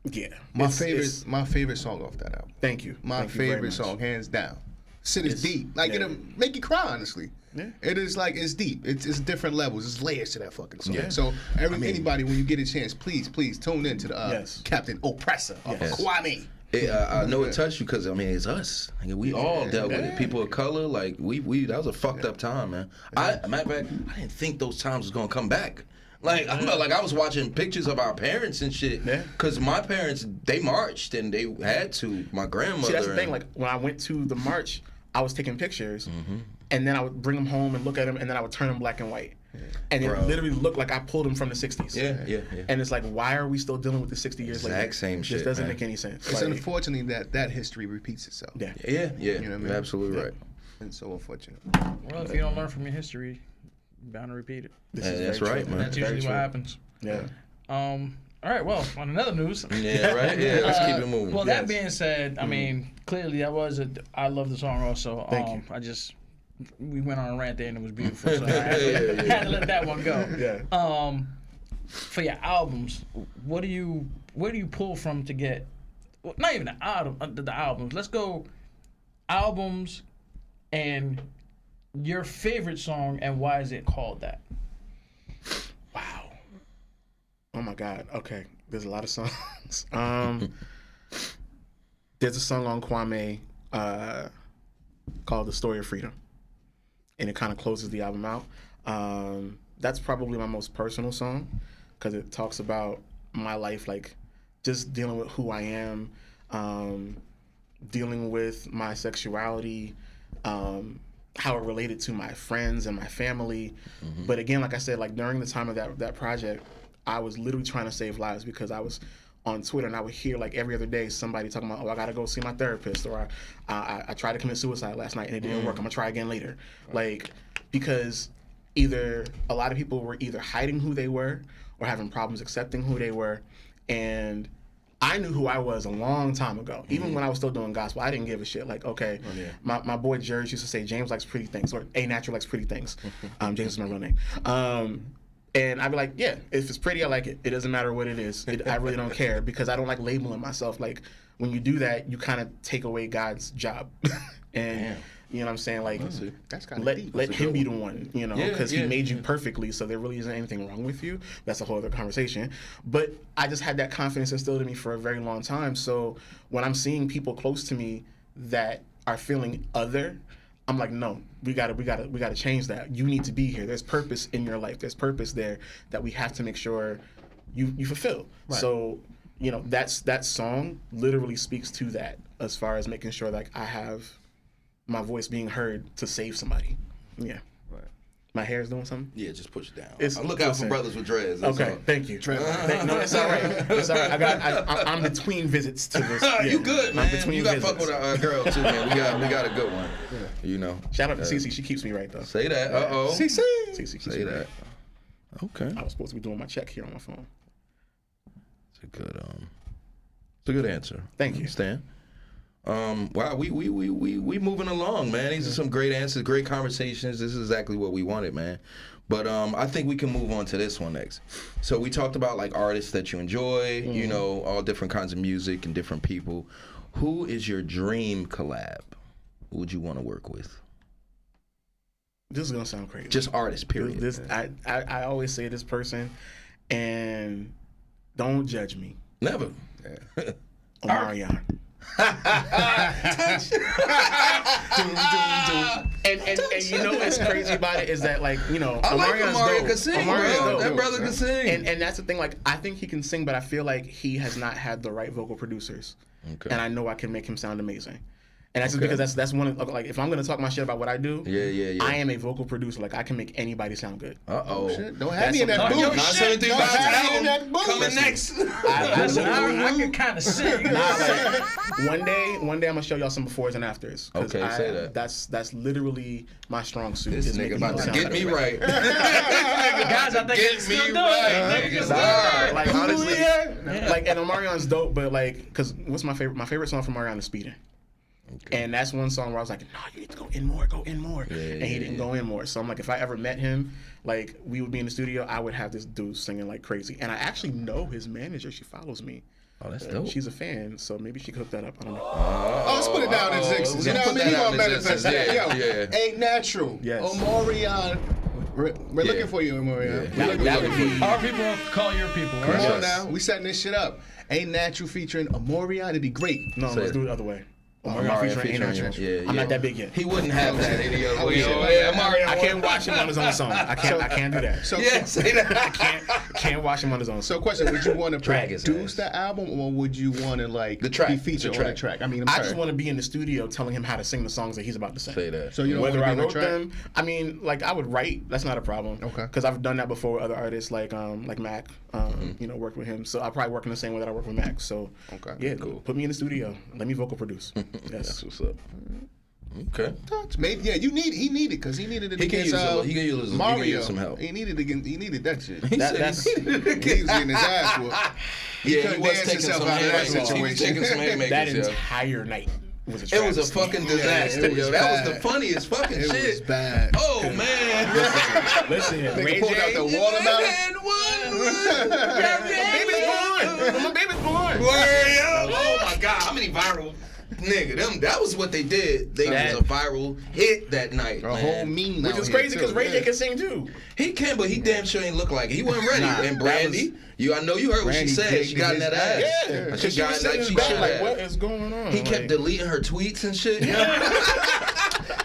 Yeah, my favorite song off that album. Thank you. My favorite song, hands down. Shit is deep. Like it'll make you cry, honestly. Yeah. It is like it's deep. It's different levels. It's layers to that fucking song. Yeah. So anybody, when you get a chance, please tune in to the Captain Oppressor of Kwame. I know it touched you because it's us. We all dealt with it. People of color, like we that was a fucked up time, man. Matter of fact, I didn't think those times was gonna come back. Like I felt like I was watching pictures of our parents and shit. Because my parents, they marched and they had to. My grandmother. See, that's the thing. Like when I went to the march, I was taking pictures, and then I would bring them home and look at them, and then I would turn them black and white. And it literally looked like I pulled them from the 60s. Yeah. And it's like, why are we still dealing with the 60 years later? Exact same shit. This doesn't make any sense. It's unfortunately that history repeats itself. Yeah. You know what I mean? Absolutely right. It's so unfortunate. Well, if you don't learn from your history, you're bound to repeat it. That's right, man. That's usually what happens. Yeah. All right, well, on another news. Yeah, right? Yeah, let's keep it moving. Well, that being said, I mean, clearly I love the song also. Thank you. We went on a rant there and it was beautiful, so I had to let that one go. Yeah. For your albums, where do you pull from to get, well, not even the albums. Let's go albums and your favorite song and why is it called that? Wow. Oh my God. Okay. There's a lot of songs. There's a song on Kwame called The Story of Freedom. And it kind of closes the album out. That's probably my most personal song because it talks about my life, like just dealing with who I am, dealing with my sexuality, how it related to my friends and my family. But again, like I said, like during the time of that project, I was literally trying to save lives because I was on Twitter, and I would hear like every other day somebody talking about, oh, I gotta go see my therapist, or I tried to commit suicide last night and it didn't work. I'm gonna try again later. Like, because either a lot of people were either hiding who they were or having problems accepting who they were, and I knew who I was a long time ago. Even when I was still doing gospel, I didn't give a shit. Like, okay, my boy Jerry used to say James likes pretty things, or a-natura likes pretty things. James is my real name. And I'd be like, yeah, if it's pretty, I like it. It doesn't matter what it is. I really don't care, because I don't like labeling myself. Like, when you do that, you kind of take away God's job. And you know what I'm saying? Like, that's kind of let him be the one, you know, because he made you perfectly, so there really isn't anything wrong with you. That's a whole other conversation. But I just had that confidence instilled in me for a very long time. So when I'm seeing people close to me that are feeling other, I'm like, no, we gotta change that. You need to be here. There's purpose in your life. There's purpose there that we have to make sure you fulfill. Right. So, you know, that song literally speaks to that, as far as making sure like I have my voice being heard to save somebody. Yeah. Right. My hair's doing something? Yeah, just push it down. I look out for brothers with dreads. Okay, thank you. No, it's all right. It's all right. I'm between visits to this. Yeah. You good, man. I'm between you got to visits. fuck with our girl too, man. We got a good one. Yeah. You know. Shout out to Cece. She keeps me right though. Say that. Uh-oh. Cece keeps Say me that. right. Okay. I was supposed to be doing my check here on my phone. It's a good answer. Thank you. Stan. Wow, we moving along, man. These are some great answers, great conversations. This is exactly what we wanted, man. But I think we can move on to this one next. So we talked about like artists that you enjoy, you know, all different kinds of music and different people. Who is your dream collab? Who would you want to work with? This is gonna sound crazy. Just artists, period. I always say this person, and don't judge me. Never. Omarion. and you know what's crazy about it is that, like, you know, I like Omarion dope. can sing, Omarion's bro. dope. That brother can sing. And that's the thing, like, I think he can sing, but I feel like he has not had the right vocal producers. Okay. And I know I can make him sound amazing. And that's just because that's one of, like, if I'm gonna talk my shit about what I do, I am a vocal producer. Like, I can make anybody sound good. Shit. Don't have me in that booth. Not 73 album coming next. I can kind of sing. One day I'm gonna show y'all some befores and afters. Okay, say that. That's literally my strong suit. This nigga about to get me right. Guys, I think Get me right. Like, honestly, like, and Omarion's dope, but like, cause what's my favorite? My favorite song from Omarion is Speeding. Okay. And that's one song where I was like, no, you need to go in more. And he didn't go in more. So I'm like, if I ever met him, like, we would be in the studio, I would have this dude singing like crazy. And I actually know his manager. She follows me. Oh, that's dope. She's a fan, so maybe she could hook that up. I don't know. Let's put it down in sixes. You know what I mean? We gonna manifest that. Yo, a-natura. Yes. Omarion. We're looking for you, Omarion. That would be... Our people call your people. Come Right? on now. We setting this shit up. A-natura featuring Omarion. It'd be great. No, let's do it the other way. Omarion featuring A-natura. I'm not that big yet. He wouldn't have that any other way. I can't watch him on his own song. I can't do that. So, say that. I can't watch him on his own song. So, question: would you want to produce the album, or would you want to like be featured on the track? I mean, I just want to be in the studio telling him how to sing the songs that he's about to sing. Say that. So you don't whether want I to be on wrote the track? them, I mean, like, I would write. That's not a problem. Okay. Because I've done that before with other artists like Mac. You know, worked with him. So I'll probably work in the same way that I work with Mac. So yeah, cool. Put me in the studio. Let me vocal produce. Yes. That's what's up. Okay. Maybe he needed because he needed it against Mario. He could use some help. He needed that shit. He That's he was getting his ass whooped. He was taking some haymakers. He was taking some haymakers. That entire night was a travesty. It was a fucking disaster, yo. That was the funniest fucking shit. It was bad. Oh man. Listen, Nigga pulled out the watermelon. My baby's born. Oh my God, how many viral nigga? That was what they did. They was a viral hit that night. A whole meme. Which is crazy because Ray J can sing too. He can, but he damn sure ain't look like it. He wasn't ready. And Brandy, I know you heard what she Brandy said. She got in that ass. Yeah, She got like she back, should like, have. what is going on? He kept deleting her tweets and shit.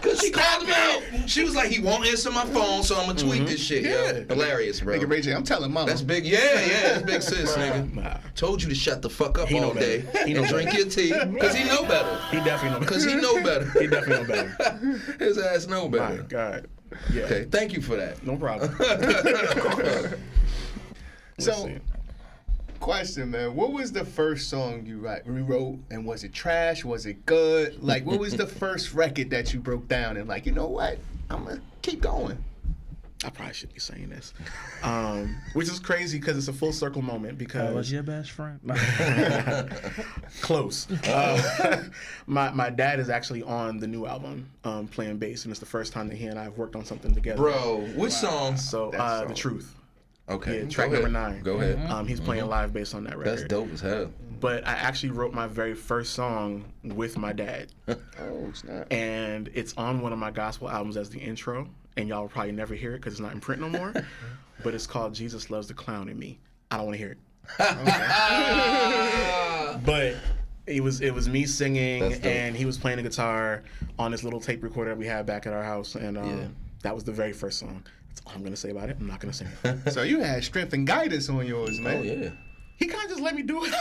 Cause she called him out. She was like, he won't answer my phone, so I'm gonna tweet this shit. Yo. Hilarious, bro. Nigga Ray J, I'm telling mama. That's big. Yeah, that's big sis, nigga. Told you to shut the fuck up all day and drink your tea, cause he know better. He definitely know better. Cause he know better. He definitely know better. His ass know better. My God. Yeah. Okay, thank you for that. No problem. So, Question, man. What was the first song you wrote, and was it trash? Was it good? Like, what was the first record that you broke down and like, you know what? I'm gonna keep going. I probably shouldn't be saying this, which is crazy because it's a full circle moment. Because was your best friend? Close. My dad is actually on the new album, playing bass, and it's the first time that he and I have worked on something together. Bro, which song? So, song. The Truth. Okay. Yeah, track number 9. Go ahead. He's playing live bass on that record. That's dope as hell. But I actually wrote my very first song with my dad. Oh, snap. And it's on one of my gospel albums as the intro. And y'all will probably never hear it because it's not in print no more. But it's called Jesus Loves the Clown in Me. I don't want to hear it. But it was me singing, and he was playing the guitar on this little tape recorder that we had back at our house. And that was the very first song. That's all I'm going to say about it. I'm not going to sing it. So you had strength and guidance on yours, man. Oh, yeah. He kind of just let me do it.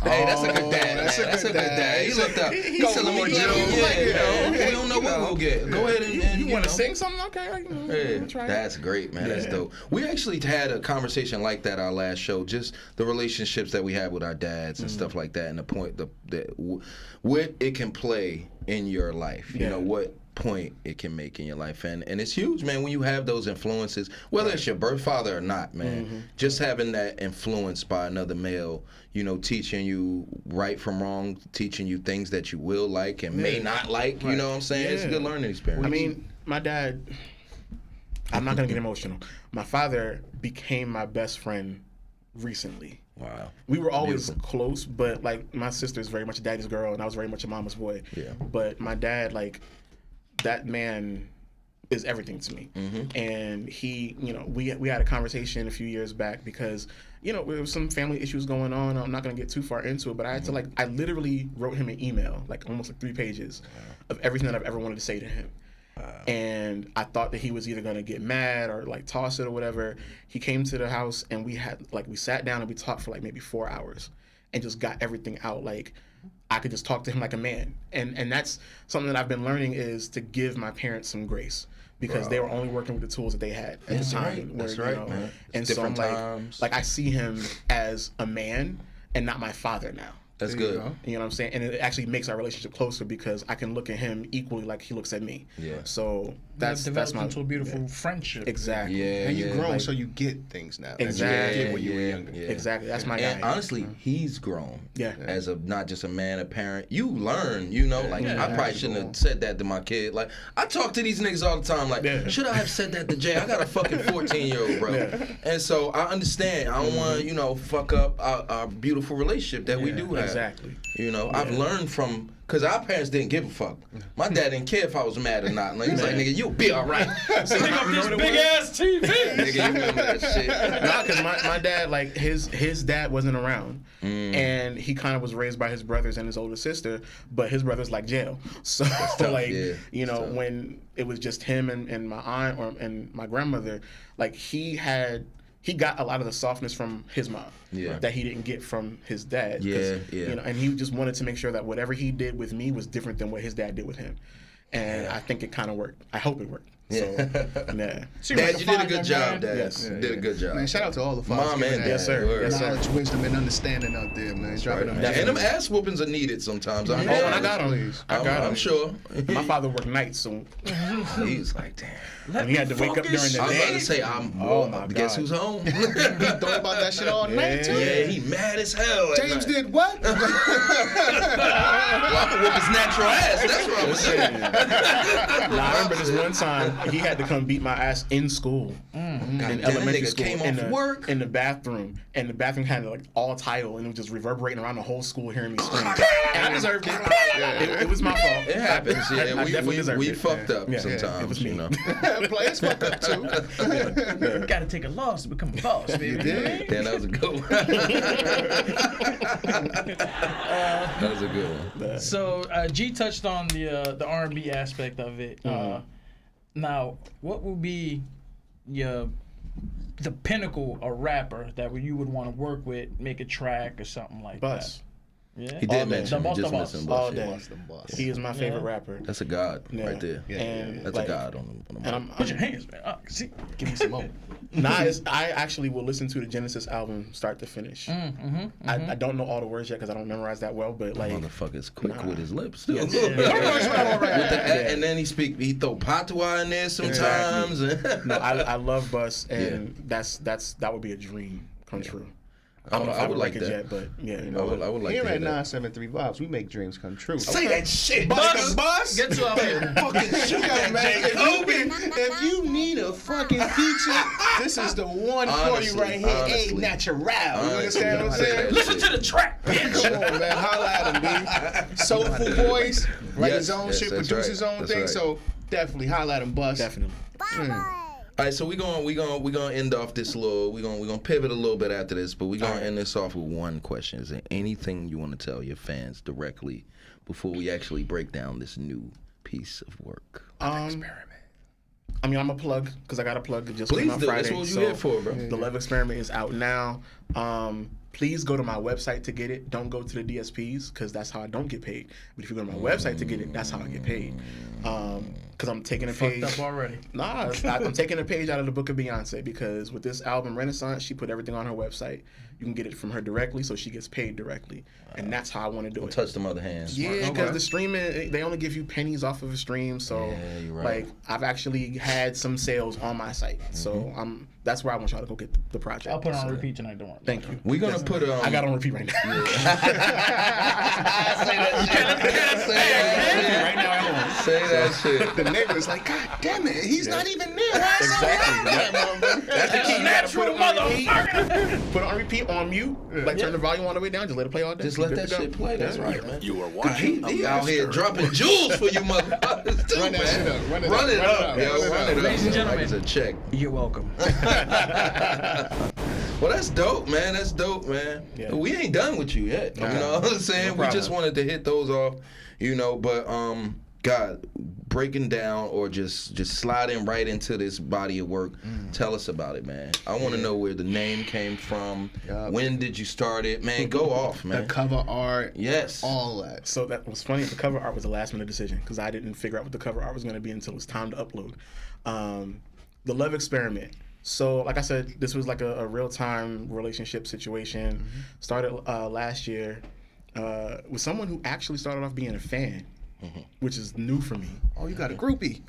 Hey, that's a good dad. That's a good dad. He looked up. He said, "Let me get you. We don't know what we'll get. Go ahead and you want to sing something? Okay, try it. That's great, man. That's dope. We actually had a conversation like that our last show. Just the relationships that we have with our dads and stuff like that, and the point what it can play in your life. You know what point it can make in your life, and it's huge, man, when you have those influences, whether it's your birth father or not, man. Just having that influence by another male, you know, teaching you right from wrong, teaching you things that you will like and may not like, you know what I'm saying? It's a good learning experience. I mean, my dad, I'm not gonna get emotional, my father became my best friend recently. Wow. We were always close, but like my sister's very much a daddy's girl and I was very much a mama's boy. Yeah. But my dad, like, that man is everything to me. And he, you know, we had a conversation a few years back because, you know, there was some family issues going on. I'm not going to get too far into it, but I had to I literally wrote him an email, like almost like 3 pages of everything that I've ever wanted to say to him. And I thought that he was either going to get mad or like toss it or whatever. He came to the house and we sat down and we talked for like maybe 4 hours and just got everything out. Like, I could just talk to him like a man. And that's something that I've been learning, is to give my parents some grace, because they were only working with the tools that they had at the time. That's right, man. And so I'm like, I see him as a man and not my father now. That's good. You know what I'm saying? And it actually makes our relationship closer because I can look at him equally like he looks at me. Yeah. So that's my into a beautiful friendship. Exactly. Yeah. And you've grown, so you get things now. Exactly. You get when you were younger. Yeah. Exactly. That's my and guy. honestly, he's grown. Yeah. As not just a man, a parent. You learn, you know, like I probably shouldn't have said that to my kid. Like, I talk to these niggas all the time, like, should I have said that to Jay? I got a fucking 14-year-old, bro. And so I understand. I don't want to, you know, fuck up our beautiful relationship that we do have. Exactly. You know, I've learned from, because our parents didn't give a fuck. My dad didn't care if I was mad or not. Like, he's like, nigga, you'll be all right. So Pick up this big ass TV. Nigga, you remember that shit. Nah, because my dad, like, his dad wasn't around. And he kind of was raised by his brothers and his older sister, but his brother's like jail. So, like, you know, when it was just him and my aunt and my grandmother, like, he got a lot of the softness from his mom that he didn't get from his dad. You know, and he just wanted to make sure that whatever he did with me was different than what his dad did with him. And I think it kind of worked. I hope it worked. So, Dad, you did a good job, Dad. Yes. You did a good job. Man, shout out to all the fathers. Mom and Dad. Yes, sir. Yes, sir. Knowledge, wisdom, and understanding out there, man. Dropping them. And them ass whoopings are needed sometimes. Oh, and I got him. I'm sure. My father worked nights, so He's like, damn. and he had to wake up during the I was about day. to say, guess who's home? He thought about that shit all night, too. Yeah, he mad as hell. James did what? Well, I could whoop his natural ass. That's what I was saying. Nah, I remember this one time he had to come beat my ass in school, in elementary school, came off work in the bathroom, and the bathroom had like all tile, and it was just reverberating around the whole school, hearing me scream. And I deserved it. It was my fault. It happens. I definitely deserved we it. fucked up It sometimes. was me. You know. Players fucked up, too. Gotta take a loss to become a boss, baby. You did. Damn, that was a good one. That was a good one. So G touched on the R&B aspect of it. Now, what would be the pinnacle a rapper that you would want to work with, make a track or something like Bus. that? Yeah. He did mention The just Boss. missing All Bullshit. day. He is my favorite rapper. That's a god right there. And That's like, a god on the and Put your hands, man. I can see. Give me some more. I actually will listen to the Genesis album start to finish. I don't know all the words yet because I don't memorize that well, but like motherfucker's quick with his lips. Too. Yeah. And then he throw patois in there sometimes. No, I love Bus, and that would be a dream come true. I don't know if I would like it yet, but yeah, you know. I would like Here to at hear that. 973 Vibes, we make dreams come true. Say that shit, Bus. Get to our fucking shit, Man, if you need a fucking feature, this is the one for you right here. A-natura. You understand what I'm saying? Listen to the track, bitch. Come on, man. Holla at him, B. Soulful voice, write his own shit, that's produce right. his own That's thing. right. So definitely holla at him, Bus. Definitely. All right, so we're gonna end off this little. We're gonna pivot a little bit after this, but we're gonna end this off with one question. Is there anything you want to tell your fans directly before we actually break down this new piece of work? Experiment. I mean, I'm a plug because I got a plug that just came Please out do. Friday. That's what you're here for, bro. The Love Experiment is out now. Please go to my website to get it. Don't go to the DSPs because that's how I don't get paid. But if you go to my website to get it, that's how I get paid. Because I'm taking a page. Fucked up already. Nah, I'm taking a page out of the book of Beyonce because with this album Renaissance, she put everything on her website. You can get it from her directly, so she gets paid directly, and that's how I want to do it. Touch them other hands. Yeah, because the streaming, they only give you pennies off of a stream. So, Yeah, you're right. like, I've actually had some sales on my site. So, that's where I want y'all to go get the project. I'll put it on repeat tonight. Don't worry. Thank you. We're gonna put I got on repeat right now. Right now, I'm on. Say that shit. The neighbor's like, God damn it, he's not even there. Why is Exactly. That's the key. You gotta put Natural it on repeat. motherfucker. Put it on repeat, on mute. Like, turn the volume all the way down. Just let it play all day. Just let Good that to go. shit play. That's right, man. You are watching. He out here dropping jewels for you motherfuckers too, Run that man. shit up. Run it Run up. it Run it up, up. yo. Run it Run up. it up. Ladies and Like it's gentlemen. a check. You're welcome. Well, that's dope, man. That's dope, man. Yeah. We ain't done with you yet. You know what I'm saying? No We just problem. wanted to hit those off, you know. But God, breaking down or just sliding right into this body of work. Tell us about it, man. I want to know where the name came from. When did you start it, man? Go off, man. The cover art, Yes. all that. So that was funny. The cover art was a last minute decision because I didn't figure out what the cover art was going to be until it was time to upload. The Love Experiment. So, like I said, this was like a real time relationship situation. Started last year with someone who actually started off being a fan, which is new for me. Oh, you got a groupie.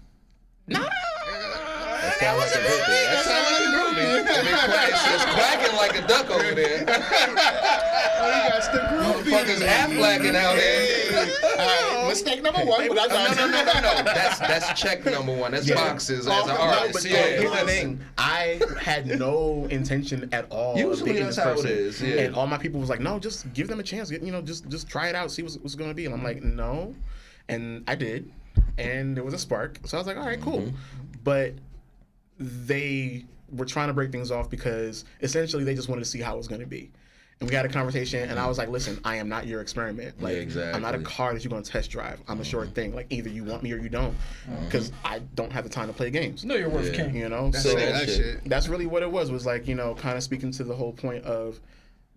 That sound like a groupie. That sound like a groupie. It's quacking like a duck over there. Oh, you got the groupie. Motherfuckers Afflecking out here. Mistake number one, but I got No. That's check number one. That's boxes as an No, artist. but Yeah. here's the thing. I had no intention at all Usually of dating that's this how it person. is, yeah. And all my people was like, no, just give them a chance. Just try it out, see what's going to be. And I'm like, no. And I did. And there was a spark. So I was like, all right, cool. But they were trying to break things off because essentially they just wanted to see how it was going to be. And we had a conversation, and I was like, listen, I am not your experiment. Like, exactly. I'm not a car that you're going to test drive. I'm a sure thing. Like, either you want me or you don't. Because I don't have the time to play games. Know your worth, King. You know? Say So that shit. that's really what it was like, kind of speaking to the whole point of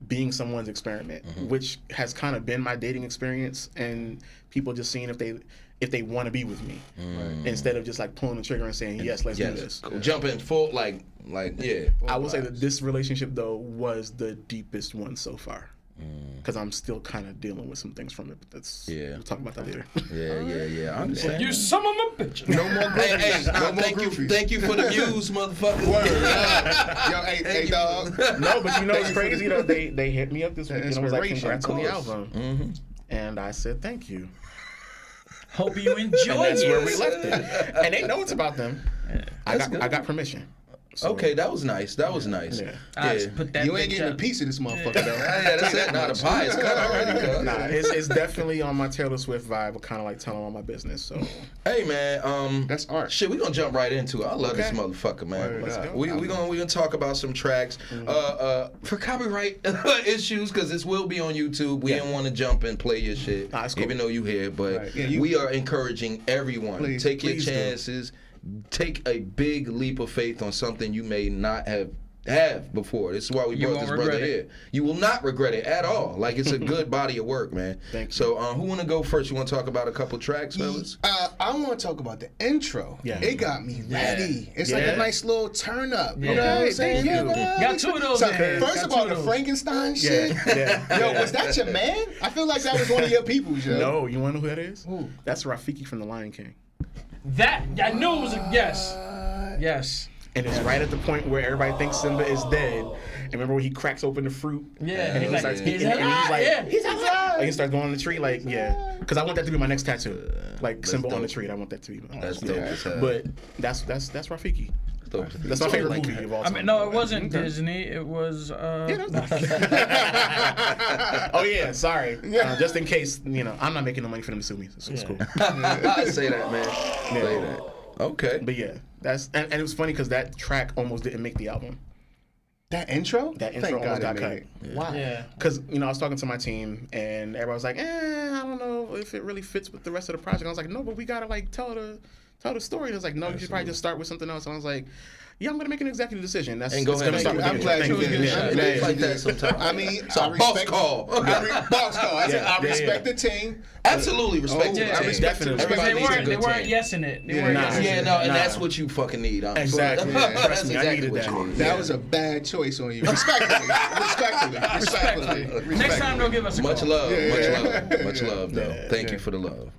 being someone's experiment, which has kind of been my dating experience, and people just seeing if they want to be with me instead of just like pulling the trigger and saying, yes, let's do this. Jumping full, like, yeah. I will say that this relationship, though, was the deepest one so far. Because I'm still kind of dealing with some things from it. But we'll talk about that later. Yeah. I understand. You son of a bitch. No more groupies. Hey, thank you for the views, motherfucker. Yo, hey, dog. No, but it's crazy though. They hit me up this week and was like, Inspiration, congrats on the of course. album. And I said, thank you. Hope you enjoy And that's it. where we left it. And they know it's about them. I got permission. So, Okay, that was nice. Yeah. I just put that You ain't bitch getting a up. piece of this motherfucker, though. Yeah, that's it. Nah, the pie is cut already, cuz. Nah, it's definitely on my Taylor Swift vibe of kind of like telling all my business. So Hey man, That's art. shit, we gonna jump right into it. I love this motherfucker, man. Let's go. We gonna talk about some tracks for copyright issues because this will be on YouTube. We didn't want to jump and play your shit, Nah, it's cool. even though you here. But Right. Yeah, we are encouraging everyone Please, take your please do. chances. Take a big leap of faith on something you may not have have before. This is why we brought this brother here. You will not regret it at all. Like, it's a good body of work, man. Thank you. So, who want to go first? You want to talk about a couple tracks, fellas? I want to talk about the intro. Yeah. It got me ready. It's like a nice little turn up. Yeah. You know what I'm saying? Thank you. Got two of those. So, man. first Got of all, two the of those. Frankenstein shit. Yo, was that your man? I feel like that was one of your people, yo. No, you want to know who that is? Who? That's Rafiki from The Lion King. That I knew it was a yes. Yes. And it's right at the point where everybody thinks Simba is dead. And remember when he cracks open the fruit? Yeah. And he He's starts like, eating it, and he's like, yeah, he's alive. Like he starts going on the tree, like, yeah. Because I want that to be my next tattoo. Like Simba on the tree. I want that to be. That's dope as hell. But that's Rafiki. Dope. That's my favorite movie of all time. I mean, no, it wasn't Disney. It was. Oh yeah, sorry. Just in case, I'm not making no money for them to sue me. So it's cool. I say that, man. Say that. Okay. But yeah, that's and it was funny because that track almost didn't make the album. That intro? That intro almost got cut. Wow. Yeah. Because I was talking to my team and everybody was like, I don't know if it really fits with the rest of the project. I was like, no, but we gotta like tell the story. And I was like, no, you should probably just start with something else. And I was like, yeah, I'm gonna make an executive decision. That's And go it's ahead gonna and start make with it. the I'm glad you did. I'm glad It's like you that did. sometimes. I mean, It's a boss call. Boss call. I said, I Yeah, respect yeah. the team. Absolutely respect the yeah. team. I respect Definitely. Because Everybody needs a they good weren't team. yesing it. They Yeah. weren't Nah. yesing Yeah, it. no, and Nah. that's what you fucking need. Honestly. Exactly. That's Trust me, I exactly needed what that. you need. That was a bad choice on you. Respectfully. Respectfully. Next time, they'll give us a Much call. love, Yeah, much yeah. love, much love, though. Yeah, Thank you for the love.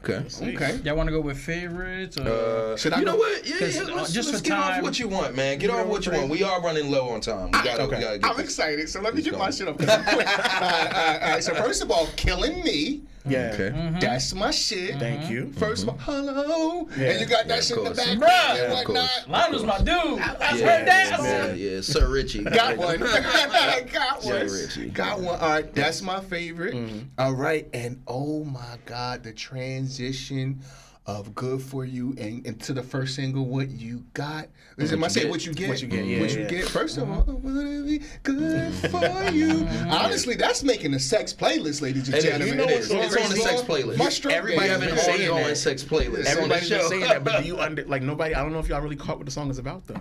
Okay. Okay. Y'all want to go with favorites? Or? Should I You know go? what? Yeah, let's just for get off time- what you want, man. Get off what you want. We are running low on time. We gotta get I'm this. excited, so let me Let's get go. my shit up. 'Cause I'm quick. All right. So first of all, Killing Me. Yeah. Okay. That's my shit. Thank you. First of all, hello. Yeah. And you got that Yeah, shit in the of background course. Bruh. and Yeah, of course. whatnot. Lionel's my dude. I've Yeah, heard that. yeah, Sir Richie. Got one. Got one. Jay Ritchie. Got one. All right, that's my favorite. All right, and oh my God, the transition of Good For You and to the first single, What You Got. Listen, I say What You Get. What You Get, yeah, What You yeah. Get. First of all, would it be good for you? Honestly, that's making a sex playlist, ladies and It is. gentlemen. You know It is. It's on the sex playlist. My stroke Everybody game. We have an been saying ongoing that. sex playlist. Everybody's on been the saying show. that, but do you nobody? I don't know if y'all really caught what the song is about though.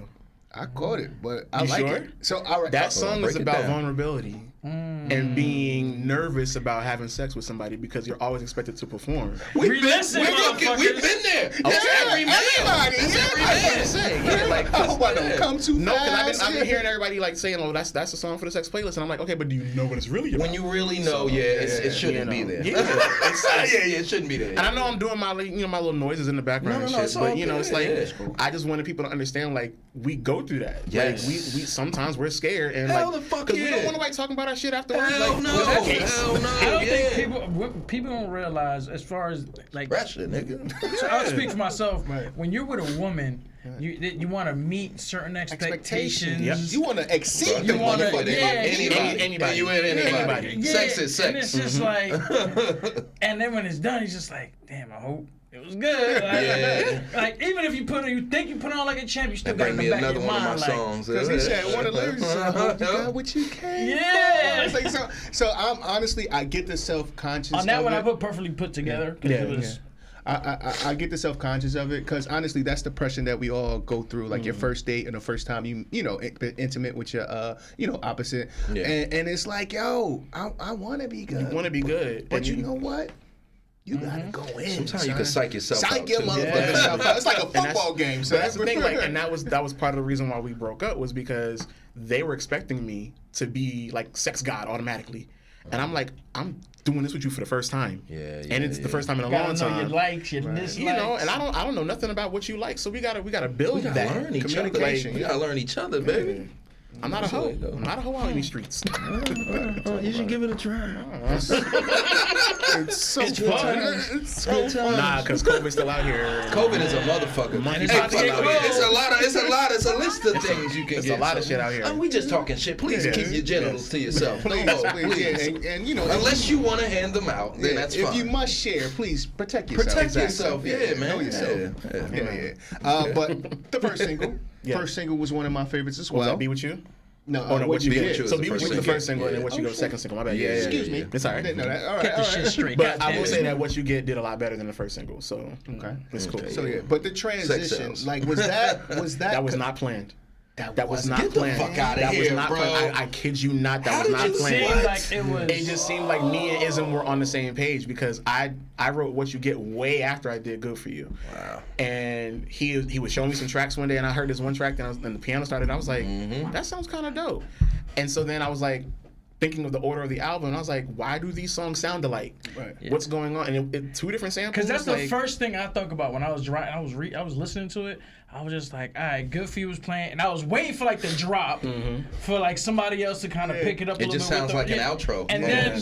I caught it, but I You like sure? it. So, all right. That song break is it about down. vulnerability and being nervous about having sex with somebody because you're always expected to perform. Re-listen, We've motherfuckers. been there. Yeah, That's every man. everybody. That's Yeah, every I was man. gonna say, Yeah, like, I hope I don't come too No, because fast. I've been hearing everybody like saying, "Oh, that's a song for the sex playlist," and I'm like, "Okay, but do you know what it's really about?" When you really know, it shouldn't be there. Yeah, Yeah, it shouldn't be there. And I know I'm doing my my little noises in the background and No, shit, it's all but it's good. like Yeah, it's cool. I just wanted people to understand like we go through that. Yes. Like, we sometimes we're scared and Hell like the fuck we yeah. don't want nobody talking about our shit afterwards. Hell like, no. okay. Hell no. I don't Yeah. think people don't realize as far as like. That shit, nigga. So I'll speak for myself. Right. When you're with a woman, you want to meet certain expectations. Yep. You want to exceed You the wanna- motherfucker. yeah, anybody. You with anybody. Anybody. Yeah, Sex is sex. And it's just like, and then when it's done, he's just like, damn, I hope it was good. Like, Yeah. like even if you think you put on like a champ, you still That got it bring in me the back of another your one of my mind. Like, songs. Because he said one of the lyrics is, I hope you got what you came Yeah. for. It's like, so I'm honestly, I get the self-conscious on that of one, I it. put perfectly put together. 'Cause Yeah, it was, I get the self-conscious of it because honestly that's the pressure that we all go through, like your first date and the first time you know been intimate with your opposite. Yeah. And it's like, yo, I want to be good. You want to be good, But and you know what? You gotta go in. Sometimes you son. can psych yourself Psych out, your too. motherfucking self out. It's like a And that's- football game. So But that's the thing, like, and that was part of the reason why we broke up was because they were expecting me to be like sex god automatically, and I'm like, I'm doing this with you for the first time, and it's the first time in a you gotta long know time. your likes, your dislikes. You know, and I don't know nothing about what you like, so we gotta build We gotta that learn each other. communication. We gotta learn each other, baby. I'm not a hoe. That's the way it go. I'm not a hoe out in these streets. You should give it a try. it's so It's fun. fun. It's so fun. Nah, because COVID's still out here. COVID is a motherfucker. Money's It's about to get a lot. It's a list of things you can It's get. a lot of shit out here. We just talking shit. Please Yeah. keep your genitals to yourself. Please, No more, please, yeah, and you know, Unless you want to hand them out, then that's if fine. you must share, please protect yourself. Protect yourself, yeah, man. Know yourself. Yeah. But the first single was one of my favorites as well. Was that Be With You? No, Oh, no, What You Be Get. With You is So the Be With first You was the single. first single, and then What You Oh, Go, second single. My bad. Yeah, Excuse me. It's all right. Didn't know that. All right, Get all the shit right. straight. But I goddamn. will say that What You Get did a lot better than the first single. So Okay. it's cool. So yeah, but the transition, sells. like, was that That was not planned. That was not Get the planned. fuck outta That was here, not bro. planned. I kid you not. That How was did not you planned. see Like it was. It just seemed like me and Ism were on the same page because I wrote What You Get way after I did Good For You. Wow. And he was showing me some tracks one day, and I heard this one track, and the piano started, and I was like, that sounds kind of dope. And so then I was like, thinking of the order of the album, and I was like, why do these songs sound alike? Right. Yeah. What's going on? And it two different samples. Because that's the like, first thing I thought about when I was driving. I was listening to it. I was just like, all right, Good For You was playing, and I was waiting for like the drop for like somebody else to kind of pick it up. It just sounds like an outro. And then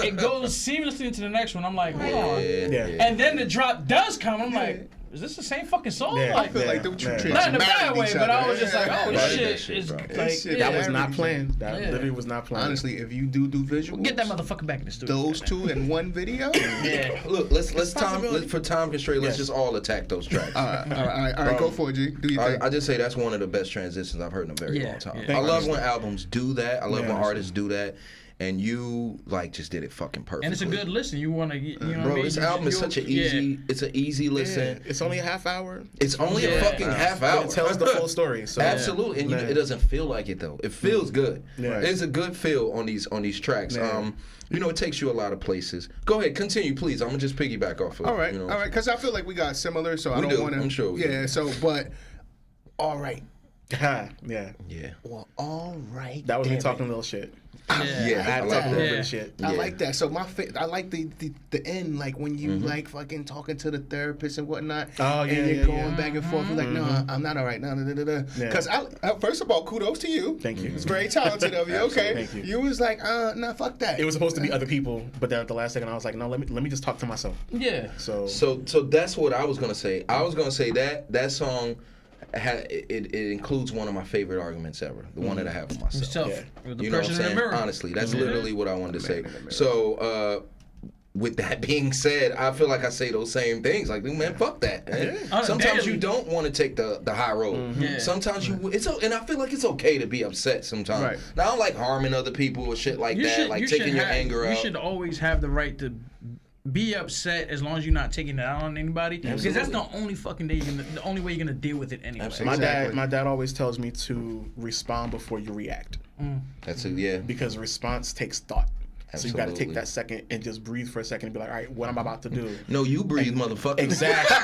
it goes seamlessly into the next one. I'm like, hold on. And then the drop does come. I'm like, is this the same fucking song? Yeah. Like, I feel like the two tracks not in a bad married way, each but I other. was just like, oh Right. shit, Shit, it's bro. like Shit, yeah. that was not everything. planned. That Yeah. literally was not planned. Honestly, if you do visuals, Get that motherfucker back in the studio. those two in one video. Yeah. Look, let's for time constraint. Let's just all attack those tracks. All right. Go for it, G. Do your thing. I just say that's one of the best transitions I've heard in a very long time. Yeah. I love when albums do that. I love when Yeah. artists do that. And you like just did it fucking perfectly. And it's a good listen. You want to, you know what I Bro, mean? this album is such an easy. It's an easy listen. It's only a half hour. It's only a fucking half hour. But it tells the full story. So Absolutely, and it doesn't feel like it though. It feels good. Yeah. There's a good feel on these tracks. Yeah. You know, it takes you a lot of places. Go ahead, continue, please. I'm gonna just piggyback off of. All right, You know, all right. Because I feel like we got similar, so I We don't do. want to. I'm sure we do. Yeah. So, but all right. yeah, Yeah. Well, all right. that was me damn talking it. a little shit. Yeah, I had I to like talk a little that. bit of shit. I Yeah. like that. So I like the end, like when you like fucking talking to the therapist and whatnot. Oh, yeah, and you're yeah, going yeah. back and forth. You're like, no, I'm not all right. No, Yeah. Because first of all, kudos to you. Thank you. It's very talented of you. Okay. Thank you. You was like, nah, fuck that. It was supposed to be other people, but then at the last second, I was like, no, let me just talk to myself. Yeah. So So that's what I was gonna say. I was gonna say that song. It includes one of my favorite arguments ever, the one that I have with myself. Yourself. Yeah. With the You know what person I'm in the saying? mirror. Honestly, that's literally what I wanted to say. So, with that being said, I feel like I say those same things. Like, man, fuck that. Man. Sometimes Daily. you don't want to take the high road. Yeah. Sometimes you, and I feel like it's okay to be upset sometimes. Right. Now, I don't like harming other people or shit like that, like taking your anger out. You should always have the right to be upset as long as you're not taking it out on anybody. Because that's the only fucking the only way you're gonna deal with it anyway. Absolutely. my dad always tells me to respond before you react That's it, yeah. because response takes thought. So you got to Absolutely. take that second and just breathe for a second and be like, all right, what am I about to do? No, you breathe, motherfucker. Exactly.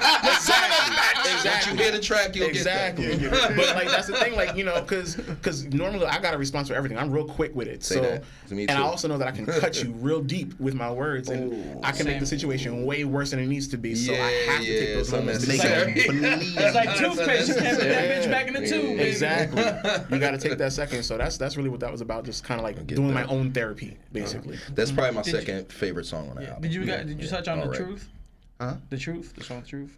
Once you hear the track, you'll Exactly. get that. But like that's the thing, like, you know, because normally I got a response for everything. I'm real quick with it. Say So that. Me and I too. also know that I can cut you real deep with my words, and I can make the situation way worse than it needs to be. So I have to take those moments to make it bleed. It's like toothpaste. You can't put that bitch back in the tube. baby. Exactly. You got to take that second. So that's really what that was about. Just kind of like doing my own therapy, basically. That's probably my second favorite song on the album. Did you touch on the Alright. truth? Huh? The truth? The song Truth?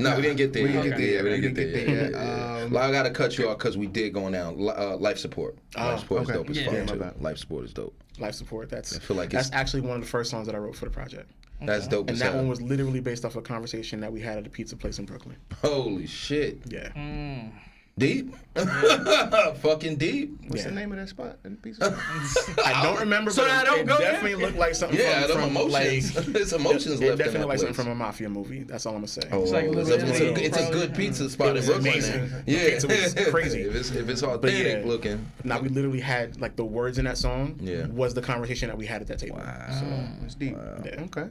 No, we didn't get there. We didn't get there. We didn't get there. Yeah. Well, I gotta cut you off because we did go down. Life support. Life support is okay. dope as Yeah. fuck Yeah, my too. bad. Life support is dope. Life support. That's feel like that's it's- actually one of the first songs that I wrote for the project. That's dope And as that hell. one was literally based off a conversation that we had at a pizza place in Brooklyn. Holy shit. Yeah. Deep. Fucking deep. What's the name of that spot? In Piece of I don't remember, So but I don't it go there? definitely looked like something Yeah, them from emotions. like It's emotions it left in definitely that looked like something place. from a mafia movie. That's all I'm gonna say. Oh, like it's, Little Italy, it's a good probably. pizza spot in was Brooklyn. amazing. man. The Yeah, pizza was crazy. if it's But authentic yeah, looking. Now we literally had like the words in that song was the conversation that we had at that table. It's deep. Yeah. Okay.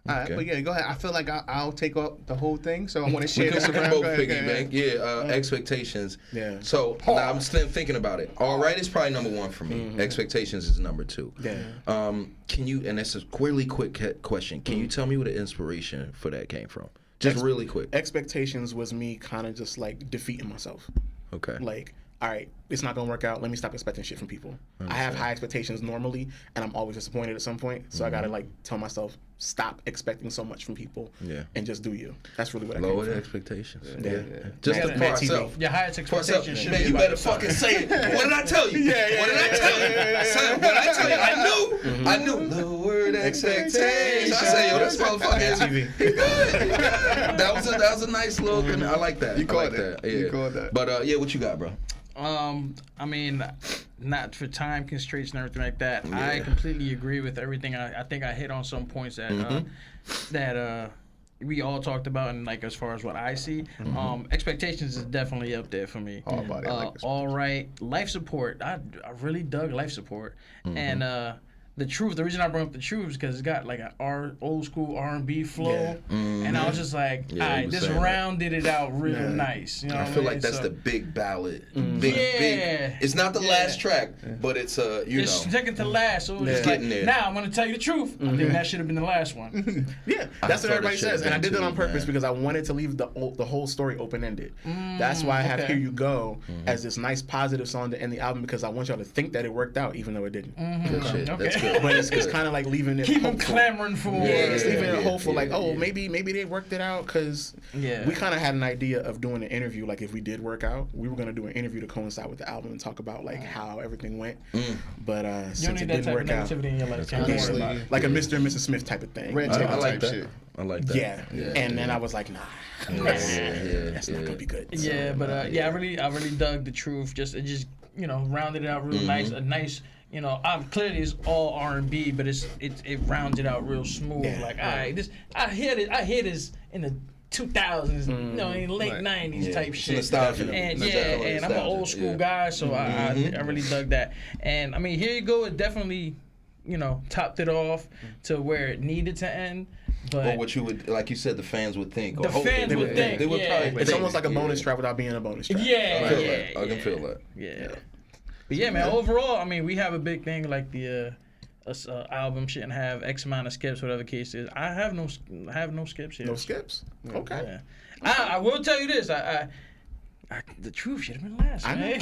All right, Okay. but yeah, go ahead. I feel like I'll take up the whole thing, so I want to share We this can around. both Go ahead, go ahead. piggyback. Yeah, expectations. Yeah. So now I'm still thinking about it. All right is probably number one for me. Expectations is number two. Yeah. Can you? And that's a really quick question. Can you tell me where the inspiration for that came from? Just really quick. Expectations was me kind of just like defeating myself. Okay. Like, all right, it's not gonna work out. Let me stop expecting shit from people. I have high expectations normally, and I'm always disappointed at some point. So I gotta like tell myself, stop expecting so much from people. Yeah. And just do you. That's really what I Lower came the from. expectations. Yeah. Just Mad- for Mad TV. ourselves. Your highest For ourselves. expectation should Man, be you about better yourself. fucking say it. What did I tell you? What did I tell you? Son, what did I tell you? I knew. Lower the expectations. I say, yo, this motherfucker. Mad TV. He good. That was a nice little. I like that. You called I like it. That. You Yeah. called that. But yeah, what you got, bro? I mean, not for time constraints and everything like that. I completely agree with everything. I think I hit on some points that we all talked about, and like as far as what I see, Expectations is definitely up there for me. Hard body, I like All Right, Life Support. I really dug Life Support, and The Truth. The reason I brought up The Truth is because it's got like an old school R&B flow, and I was just like, all right, this rounded it out real nice. You know, I feel like that's the big ballad. Big. It's not the last track, but it's it's second to last. So it's getting like, there. now I'm gonna tell you the truth. I think that should have been the last one. Yeah, that's what everybody says, and I did that on purpose man. because I wanted to leave the whole story open ended. That's why I have Here You Go as this nice positive song to end the album, because I want y'all to think that it worked out, even though it didn't. Good shit. That's good. But it's kind of like leaving it Keep them hopeful. clamoring for more. It's leaving it hopeful, like, maybe they worked it out, because we kind of had an idea of doing an interview, like if we did work out, we were going to do an interview to coincide with the album and talk about like how everything went. But since it didn't work out, in your life. like a Mr. and Mrs. Smith type of thing. I like that. Shit. I like that. Yeah. And then I was like, nah, that's not gonna be good. So, I really dug The Truth. It just rounded it out real nice. A nice. Clearly it's all R&B, but it rounds it out real smooth. Like, all right, I hear this in the 2000s, in the late 90s type shit. Nostalgia. And and I'm an old school guy, so I really dug that. And I mean, Here You Go, it definitely, topped it off to where it needed to end. But what you would, like you said, the fans would think. The fans would think. They would probably. It's almost like a bonus track without being a bonus track. I can feel that. Yeah. But yeah, man. Overall, I mean, we have a big thing like the album shouldn't have X amount of skips, whatever the case is. I have no skips here. No skips. Okay. Yeah. I will tell you this. The Truth should have been last, man.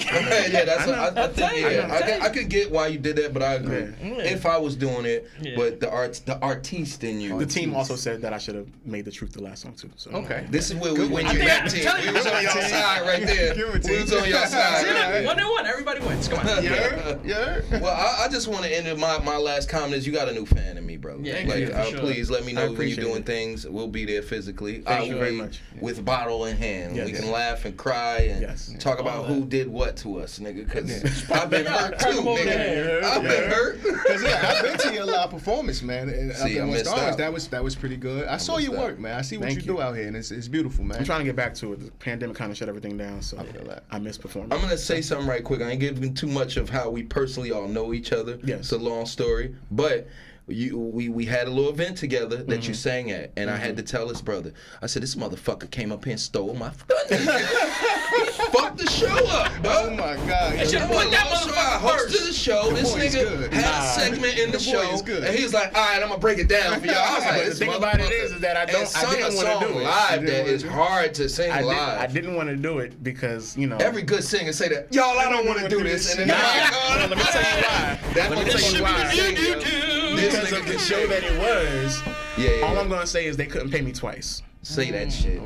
I could get why you did that, but I agree. If I was doing it, but the artiste in you. The team also said that I should have made The Truth the last song too. So this is where we win your back team. We was on your side right there. We was on your side. 1-1. Everybody wins. Come on. Yeah. Well, I just want to end it. My last comment is you got a new fan in me, bro. Please let me know when you're doing things. We'll be there physically. Thank you very much. With bottle in hand, we can laugh and cry and talk about who did what to us, nigga. Because I've been hurt too, nigga. I've been hurt. Because I've been to your live performance, man. And I missed out. That was pretty good. I saw your work, man. I see what you do out here, and it's beautiful, man. I'm trying to get back to it. The pandemic kind of shut everything down, so I miss performing. I'm gonna say something right quick. I ain't giving too much of how we personally all know each other. It's a long story, but. We had a little event together that you sang at, and I had to tell this brother. I said, this motherfucker came up here and stole my thunder. Fucked the show up, bro. Oh my God. I should have put that motherfucker first. Hosted the show. This nigga had a segment in the show, and he was like, all right, I'm gonna break it down for y'all. I was like, the thing about it is that I didn't want to do it live. That is hard to sing live. I didn't want to do it because every good singer say that, y'all, I don't want to do this, and then let me tell you why. Let me tell you why. Because of the show that it was, all I'm gonna say is they couldn't pay me twice. Say that shit.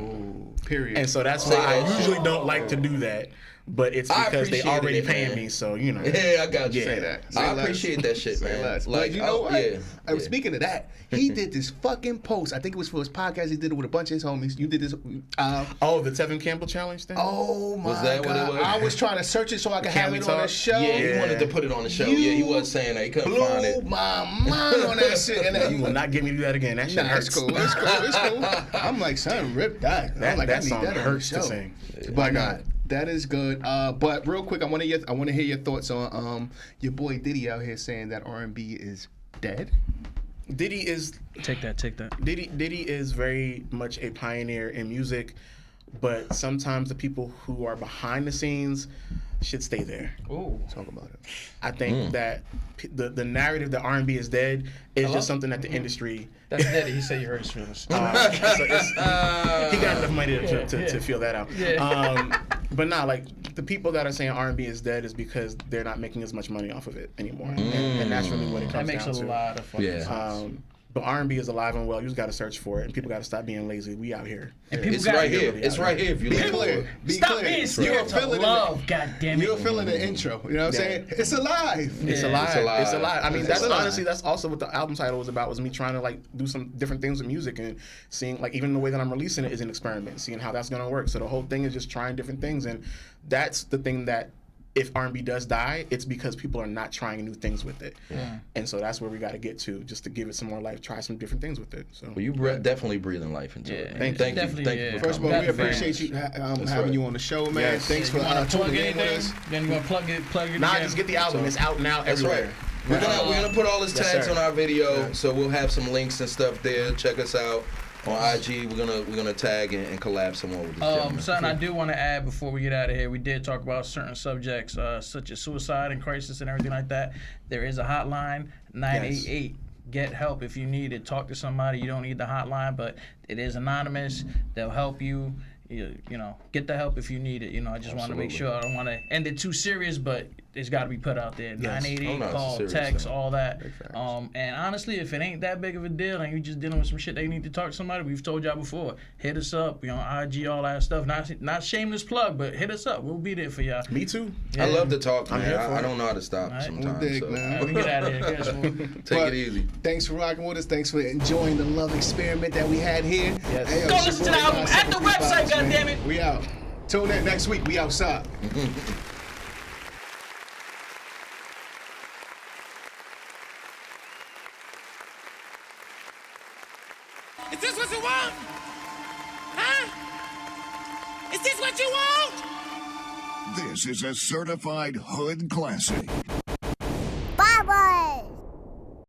Period. And so that's why I usually don't like to do that. But it's because they already paying me, so Yeah, I got you. Say that. I appreciate that shit, man. Like, you know what? Speaking of that, he did this fucking post. I think it was for his podcast. He did it with a bunch of his homies. You did this. The Tevin Campbell challenge thing. Oh my was that God. what it was? I was trying to search it so I could have it on the show. Yeah, he wanted to put it on the show. He was saying that he couldn't find it. Blew my mind on that shit. And you will not get me to do that again. That shit hurts. It's cool. It's cool. I'm like, son, rip that. I'm like, that I need song that hurts on the to show. sing. But not. That is good. But real quick, I want to hear your thoughts on your boy Diddy out here saying that R&B is dead. Diddy is take that. Diddy is very much a pioneer in music, but sometimes the people who are behind the scenes should stay there. Oh, talk about it. I think that the narrative that R&B is dead is just something that the industry. That's Diddy. He said you hurt his feelings. He got enough money to feel that out. Yeah. But nah, like the people that are saying R&B is dead is because they're not making as much money off of it anymore, and that's really what it comes down to. That makes a lot of fucking sense. But R&B is alive and well. You just got to search for it, and people got to stop being lazy. We out here. And people it's right here. It's right here. If you look for it. Stop being scared to love. God damn it. You're feeling the intro. You know what I'm saying? It's alive. It's alive. It's alive. I mean, that's also what the album title was about. Was me trying to like do some different things with music and seeing like even the way that I'm releasing it is an experiment, seeing how that's gonna work. So the whole thing is just trying different things, and that's the thing that if R&B does die, it's because people are not trying new things with it. Yeah. And so that's where we got to get to, just to give it some more life, try some different things with it. So Well, you definitely breathing life into it. Man. Thank you. Thank you. First of all, we appreciate you having you on the show, man. Yes. Thanks for plug tuning in with anything. us. Then you gonna plug it. Nah, again. just get the album. It's out now That's everywhere. right. We're gonna put all his Yes, tags sir. on our video, so we'll have some links and stuff there. Check us out on IG. We're gonna tag and collab some more with this gentleman. Something I do want to add before we get out of here. We did talk about certain subjects, such as suicide and crisis and everything like that. There is a hotline, 988. Get help if you need it. Talk to somebody. You don't need the hotline, but it is anonymous. They'll help you. You know, get the help if you need it. You know, I just want to make sure. I don't want to end it too serious, but it's got to be put out there. 988, call, text, all that. And honestly, if it ain't that big of a deal and you just dealing with some shit, they need to talk to somebody. We've told y'all before. Hit us up. We on IG, all that stuff. Not shameless plug, but hit us up. We'll be there for y'all. Me too. I love to talk, man. here for I it. don't know how to stop Right. sometimes. Dig, So. man. All right, we get out of here. Guys. Take But it easy. Thanks for rocking with us. Thanks for enjoying the love experiment that we had here. Yes. Hey, yo, Go it's your listen to boy, the album at the 973 website, man. goddammit. We out. Tune in next week. We outside. Is this what you want? Huh? Is this what you want? This is a certified hood classic.